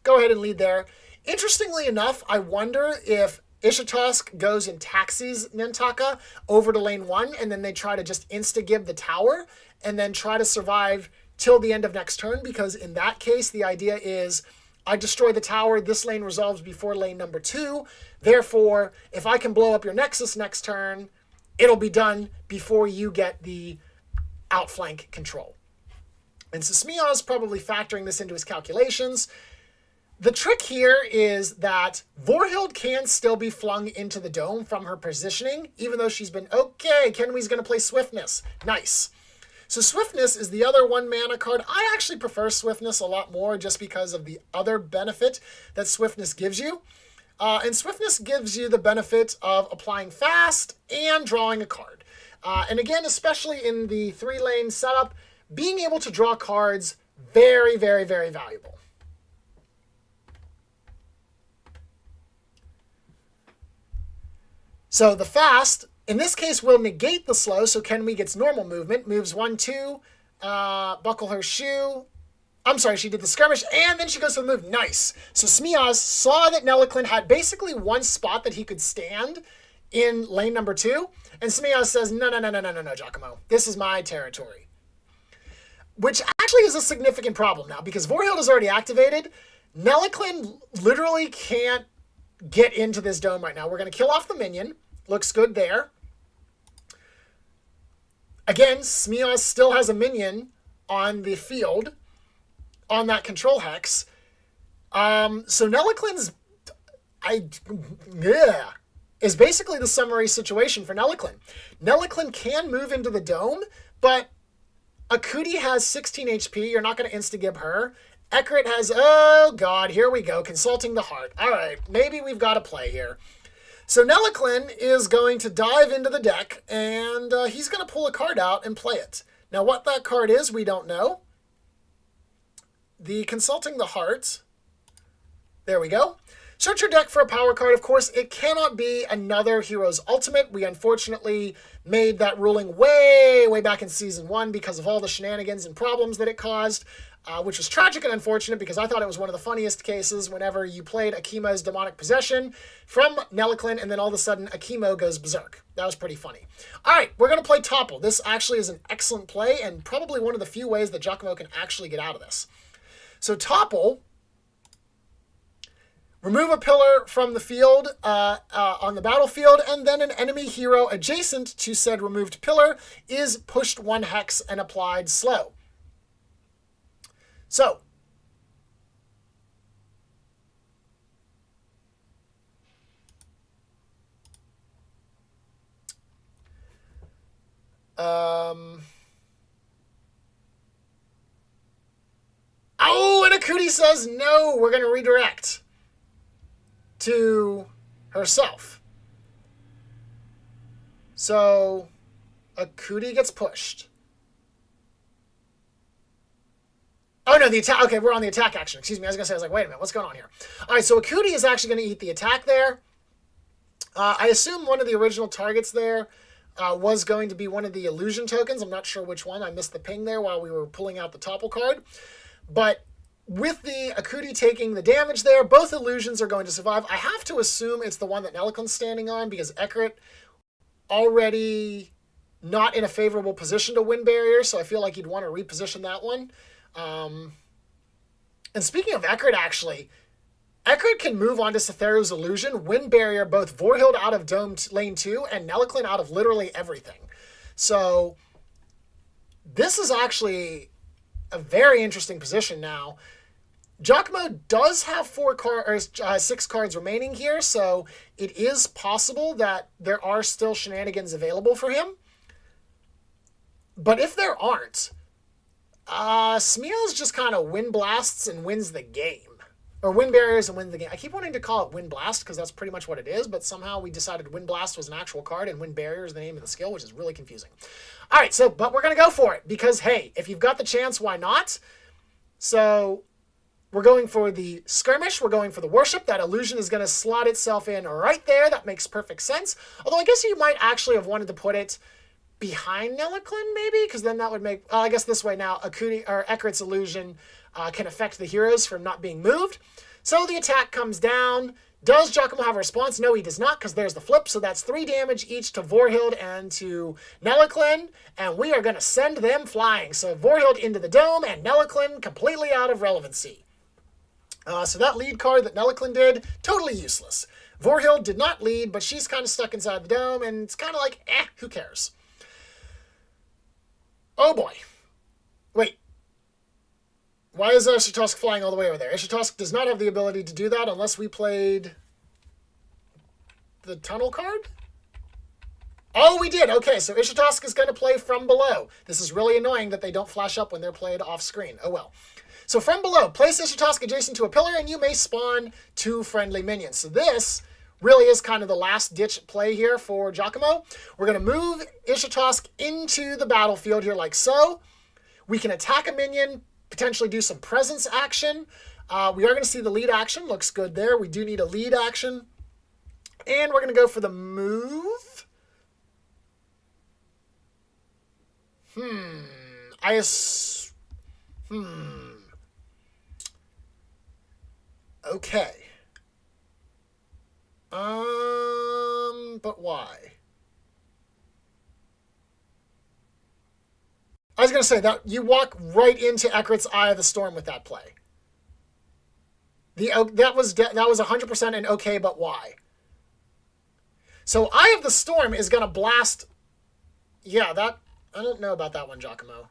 Go ahead and lead there. Interestingly enough, I wonder if Ishitosk goes and taxis Nintaka over to lane 1, and then they try to just insta-give the tower and then try to survive till the end of next turn, because in that case, the idea is I destroy the tower, this lane resolves before lane number 2. Therefore, if I can blow up your Nexus next turn, it'll be done before you get the outflank control. And so Smeoz probably factoring this into his calculations. The trick here is that Vorhild can still be flung into the dome from her positioning, even though she's been, okay, Kenwee's going to play Swiftness. Nice. So Swiftness is the other 1-mana card. I actually prefer Swiftness a lot more just because of the other benefit that Swiftness gives you. And Swiftness gives you the benefit of applying fast and drawing a card. And again, especially in the 3-lane setup, being able to draw cards, very, very, very valuable. So the fast, in this case, will negate the slow, so Kenwee gets normal movement, moves 1, 2, buckle her shoe. I'm sorry, she did the skirmish, and then she goes to the move. Nice. So Smeoz saw that Nelliclin had basically one spot that he could stand in lane number 2, and Smeoz says, no, Giacomo. This is my territory. Which actually is a significant problem now, because Vorhild is already activated. Nelliclin literally can't get into this dome right now. We're going to kill off the minion. Looks good there. Again, Smeoz still has a minion on the field, on that control hex. So Nelliclin's is basically the summary situation for Nelliclin. Nelliclin can move into the dome, but Akuti has 16 HP. You're not going to insta-gib her. Ekrit has, oh god, here we go, Consulting the Heart. All right, maybe we've got a play here. So Nelliclin is going to dive into the deck, and he's going to pull a card out and play it. Now, what that card is, we don't know. The Consulting the Heart. There we go. Search your deck for a power card. Of course, it cannot be another Hero's Ultimate. We unfortunately made that ruling way, way back in Season 1 because of all the shenanigans and problems that it caused, which was tragic and unfortunate because I thought it was one of the funniest cases whenever you played Akima's Demonic Possession from Nelliclin, and then all of a sudden Akimo goes berserk. That was pretty funny. All right, we're going to play Topple. This actually is an excellent play and probably one of the few ways that Giacomo can actually get out of this. So Topple, remove a pillar from the field on the battlefield, and then an enemy hero adjacent to said removed pillar is pushed 1 hex and applied slow. So, oh, and Akuti says, no, we're going to redirect to herself. So, Akuti gets pushed. Oh, no, the attack. Okay, we're on the attack action. Excuse me. I was like, wait a minute. What's going on here? All right, so Akuti is actually going to eat the attack there. I assume one of the original targets there was going to be one of the illusion tokens. I'm not sure which one. I missed the ping there while we were pulling out the Topple card. But with the Akuti taking the damage there, both illusions are going to survive. I have to assume it's the one that Nelliclin's standing on because Ekrit already not in a favorable position to win barrier, so I feel like you'd want to reposition that one. And speaking of Ekrit, actually, Ekrit can move on to Setheru's Illusion, win barrier both Vorhild out of Dome lane 2 and Nelliclin out of literally everything. So this is actually a very interesting position now. Giacomo does have 6 cards remaining here, so it is possible that there are still shenanigans available for him. But if there aren't, Smeoz just kind of win blasts and wins the game. Or win barriers and win the game. I keep wanting to call it win blast because that's pretty much what it is, but somehow we decided win blast was an actual card and win barrier is the name of the skill, which is really confusing. All right, so, but we're going to go for it because, hey, if you've got the chance, why not? So we're going for the skirmish. We're going for the worship. That illusion is going to slot itself in right there. That makes perfect sense. Although I guess you might actually have wanted to put it behind Nelliclin, maybe, because then that would make, I guess this way now, Akuti or Ekrit's illusion can affect the heroes from not being moved. So the attack comes down. Does Giacomo have a response? No, he does not, because there's the flip. So that's 3 damage each to Vorhild and to Nelliclin. And we are going to send them flying. So Vorhild into the dome and Nelliclin completely out of relevancy. So that lead card that Nelliclin did, totally useless. Vorhild did not lead, but she's kind of stuck inside the dome. And it's kind of like, who cares? Oh boy. Wait. Why is Ishitosk flying all the way over there? Ishitosk does not have the ability to do that unless we played the tunnel card? Oh, we did. Okay, so Ishitosk is going to play from below. This is really annoying that they don't flash up when they're played off screen. Oh well. So from below, place Ishitosk adjacent to a pillar and you may spawn 2 friendly minions. So this really is kind of the last ditch play here for Giacomo. We're going to move Ishitosk into the battlefield here like so. We can attack a minion, potentially do some presence action. We are going to see the lead action. Looks good there. We do need a lead action. And we're going to go for the move. Okay. But why? I was going to say that you walk right into Ekrit's Eye of the Storm with that play. That was 100% an okay, but why? So Eye of the Storm is going to blast. Yeah, that I don't know about that one, Giacomo,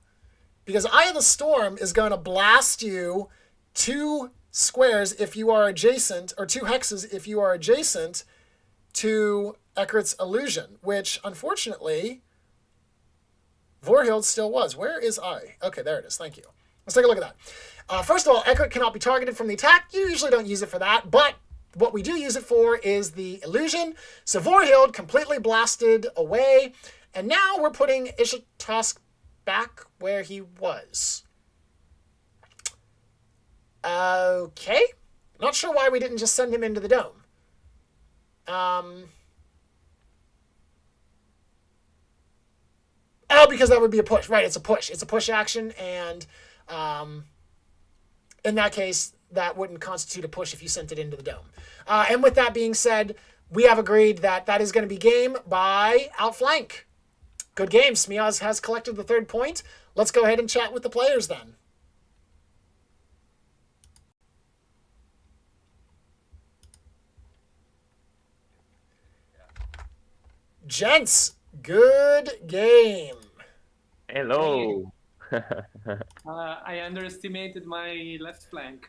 because Eye of the Storm is going to blast you 2 squares if you are adjacent, or 2 hexes if you are adjacent to Ekrit's illusion, which unfortunately Vorhild still was. Where is I? Okay, there it is. Thank you. Let's take a look at that. First of all, Ekrit cannot be targeted from the attack. You usually don't use it for that, but what we do use it for is the illusion. So Vorhild completely blasted away, and now we're putting Ishitosk back where he was. Okay. Not sure why we didn't just send him into the dome. Oh, because that would be a push. Right, it's a push. It's a push action, and in that case, that wouldn't constitute a push if you sent it into the dome. And with that being said, we have agreed that that is going to be game by Outflank. Good game. Smeoz has collected the 3rd point. Let's go ahead and chat with the players then. Gents, good game. Hello. I underestimated my left flank.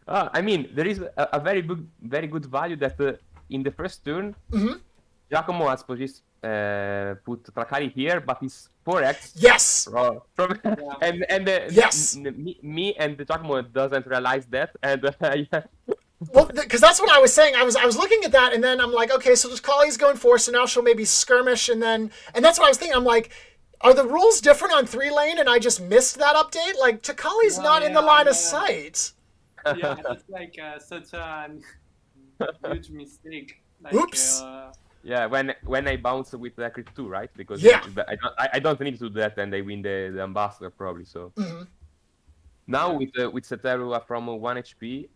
I mean, there is a very good value that in the first turn, Giacomo has put Trakari here, but it's 4x. Yes. From and yes. Me and Giacomo doesn't realize that, and well, because that's what I was saying. I was looking at that, and then I'm like, okay, so Kali's going 4, so now she'll maybe skirmish, and that's what I was thinking. I'm like, are the rules different on 3-lane, and I just missed that update? Like, Takali's not in the line of sight. Yeah, it's like such a huge mistake. Like, oops. Yeah, when I bounce with Ekrit 2, right? Because I don't need to do that, and they win the ambassador probably. So now with Seteru from 1 HP,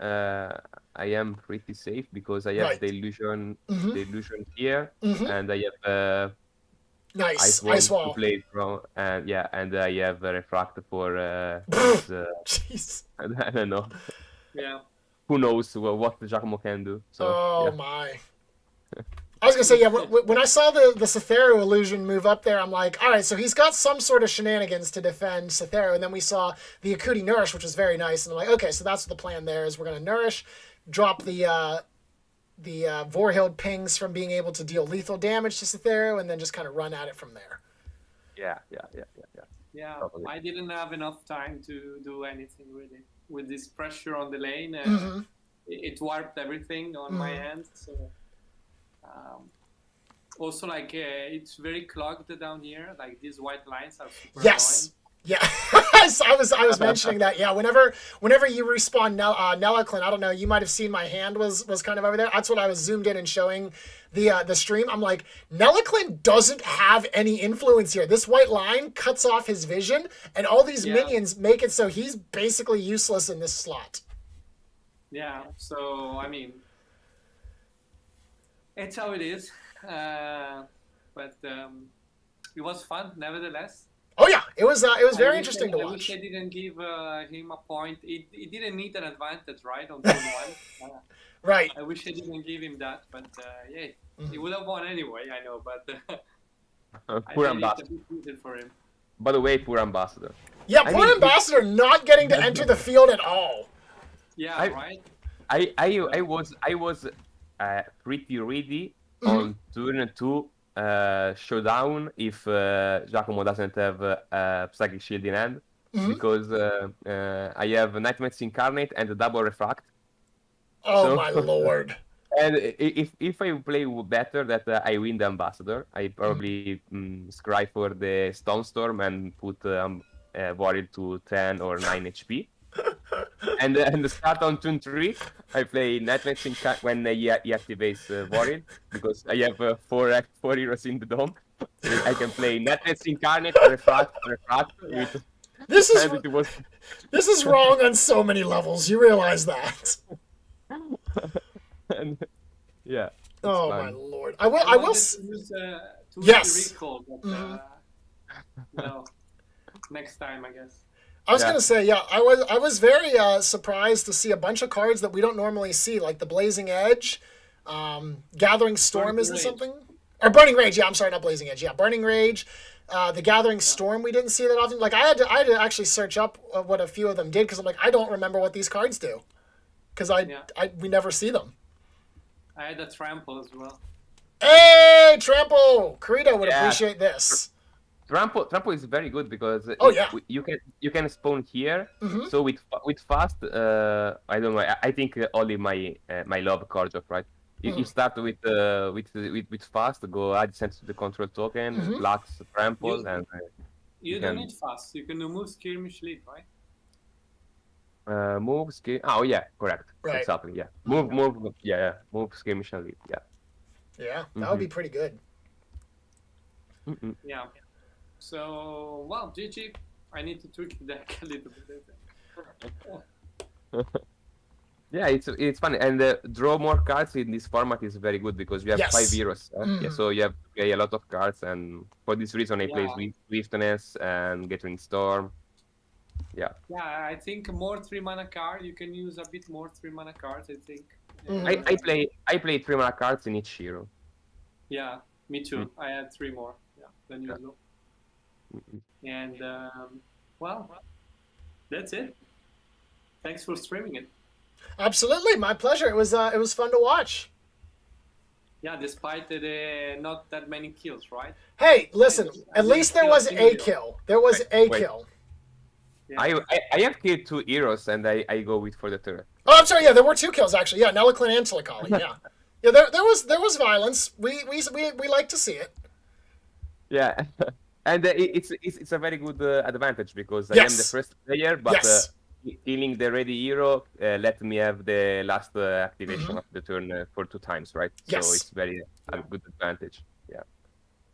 I am pretty safe because I have the illusion here, and I have nice ice wall to play from, and I have refract for jeez. I don't know. Yeah. Who knows what Giacomo can do? So, my. I was gonna say, yeah. When I saw the Seteru illusion move up there, I'm like, all right, so he's got some sort of shenanigans to defend Seteru, and then we saw the Akuti Nourish, which was very nice, and I'm like, okay, so that's what the plan there is. We're gonna Nourish, drop the Vorhild pings from being able to deal lethal damage to Seteru, and then just kind of run at it from there. Yeah. Yeah, I didn't have enough time to do anything really with this pressure on the lane. It warped everything on my end. So also, like, it's very clogged down here. Like, these white lines are super annoying. Yeah. I was mentioning that. Yeah, whenever you respawn Nelliclin, I don't know. You might have seen my hand was kind of over there. That's what I was zoomed in and showing the stream. I'm like, Nelliclin doesn't have any influence here. This white line cuts off his vision, and all these minions make it so he's basically useless in this slot. Yeah. So I mean, it's how it is. But it was fun, nevertheless. Oh yeah, it was very interesting to watch. I wish I didn't give him a point. He didn't need an advantage, right, on turn one. Right. I wish I didn't give him that, but yeah, he would have won anyway. I know, but poor I ambassador. for him. By the way, poor ambassador. Yeah, poor ambassador not getting to enter the field at all. Yeah, right. I was pretty ready on turn 2 showdown if Giacomo doesn't have Psychic Shield in hand, because I have Nightmares Incarnate and a double refract. Oh my lord! And if I play better, that I win the ambassador, I probably scry for the Stone Storm and put Warrior to 10 or 9 HP. And the start on turn 3, I play Nightmares Incarnate when he activates Warrior, because I have 4 heroes in the dome. I can play Nightmares Incarnate, Refract. With this is wrong on so many levels. You realize that? And, yeah. Oh fun. my lord! I will. Use, yes. Recall, but, well, next time, I guess. I was gonna say, yeah, I was very surprised to see a bunch of cards that we don't normally see, like the Blazing Edge, Gathering Storm isn't something, or Burning Rage. Yeah, I'm sorry, not Blazing Edge. Yeah, Burning Rage, the Gathering Storm we didn't see that often. Like I had to actually search up what a few of them did, because I'm like, I don't remember what these cards do, because we never see them. I had a Trample as well. Hey, Trample! Karito would appreciate this. Trample is very good because you can spawn here. So with fast, I don't know. I think only my love card job, right? You start with fast, go adjacent to the control token, Lux, Trample, and you don't need fast. You can move Skirmish Lead, right? Move skirmish. Oh yeah, correct. Right. Exactly. Yeah. Move. Move skirmish and lead. Yeah. Yeah, that would be pretty good. Yeah. So, well, GG. I need to tweak the deck a little bit. Yeah, it's funny, and draw more cards in this format is very good because you have 5 heroes. Yeah, so you have to play a lot of cards, and for this reason, I play Swiftness and Gathering Storm. Yeah. Yeah, I think more 3-mana card. You can use a bit more 3-mana cards. I think. I play 3-mana cards in each hero. Yeah, me too. I had 3 more. Yeah, than usual. And well, that's it. Thanks for streaming it. Absolutely, my pleasure. It was fun to watch. Yeah, despite the not that many kills, right? Hey, listen. At least there was a kill. There was a kill. Yeah. I have killed 2 heroes and I go with for the third. Oh, I'm sorry. Yeah, there were 2 kills actually. Yeah, Nelliclin and Silicali. Yeah, yeah. There was violence. We like to see it. Yeah, and it's a very good advantage because I am the first player, but killing the ready hero let me have the last activation of the turn for 2 times, right? Yes. So it's very a good advantage. Yeah.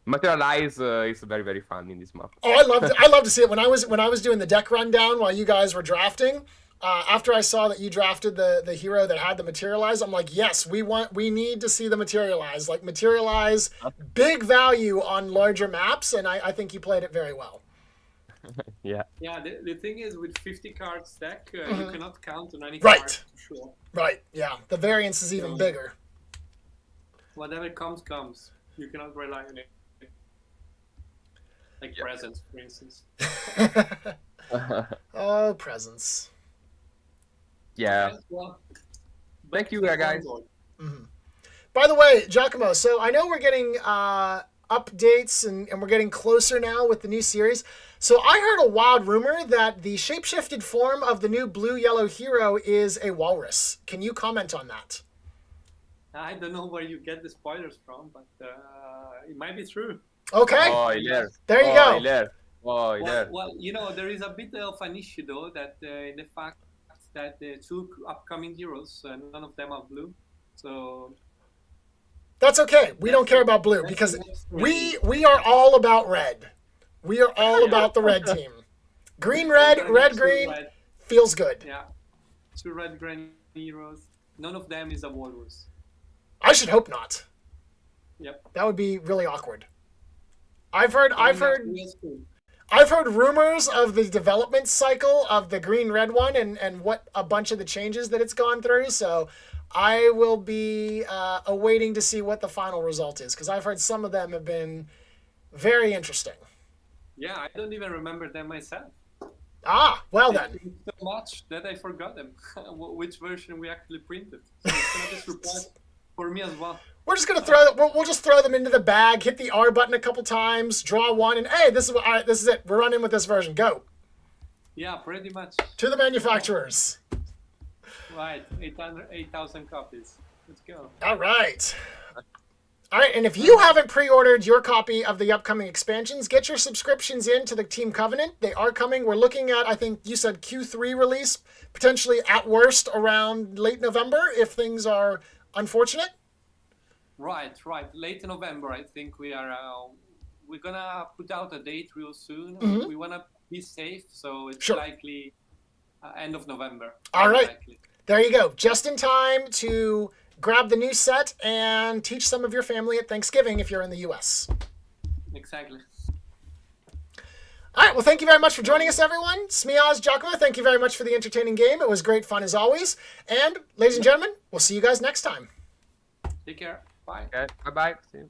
Materialize is very, very fun in this map. Oh, I love to see it. When I was doing the deck rundown while you guys were drafting, after I saw that you drafted the hero that had the Materialize, I'm like, yes, we need to see the Materialize. Like Materialize, big value on larger maps, and I think you played it very well. Yeah. Yeah, the thing is with 50 cards deck, you cannot count on any card. For sure. Right, yeah. The variance is even bigger. Whatever comes. You cannot rely on it. Like presents, for instance. Oh, presents. Yeah. Well, thank you, guys. By the way, Giacomo, so I know we're getting updates and we're getting closer now with the new series. So I heard a wild rumor that the shapeshifted form of the new blue-yellow hero is a walrus. Can you comment on that? I don't know where you get the spoilers from, but it might be true. Okay. Oh, yeah. There you go. Yeah. Oh, yeah. Well, you know, there is a bit of an issue though that in the fact that the two upcoming heroes, none of them are blue. So That's okay. We don't care about blue because we are all about red. We are all about the red team. Green, red, red, green feels good. Yeah, two red green heroes. None of them is a walrus. I should hope not. Yep. That would be really awkward. I've heard rumors of the development cycle of the green-red one and what a bunch of the changes that it's gone through. So I will be awaiting to see what the final result is because I've heard some of them have been very interesting. Yeah, I don't even remember them myself. Ah, well then. So much that I forgot them, which version we actually printed. So it's gonna be a surprise for me as well. We're just gonna we'll just throw them into the bag, hit the R button a couple times, draw one, and hey, this is it. We're running with this version. Go. Yeah, pretty much. To the manufacturers. Right, 8,000 copies. Let's go. All right. All right, and if you haven't pre-ordered your copy of the upcoming expansions, get your subscriptions into the Team Covenant. They are coming. We're looking at, I think you said Q3 release, potentially at worst around late November if things are unfortunate. Right. Late November, I think we're gonna put out a date real soon. Mm-hmm. We wanna be safe, so it's sure. likely end of November. All right. Likely. There you go. Just in time to grab the new set and teach some of your family at Thanksgiving if you're in the U.S. Exactly. All right. Well, thank you very much for joining us, everyone. Smeoz, Giacomo, thank you very much for the entertaining game. It was great fun as always. And ladies and gentlemen, we'll see you guys next time. Take care. Bye. Okay. Bye-bye. See you.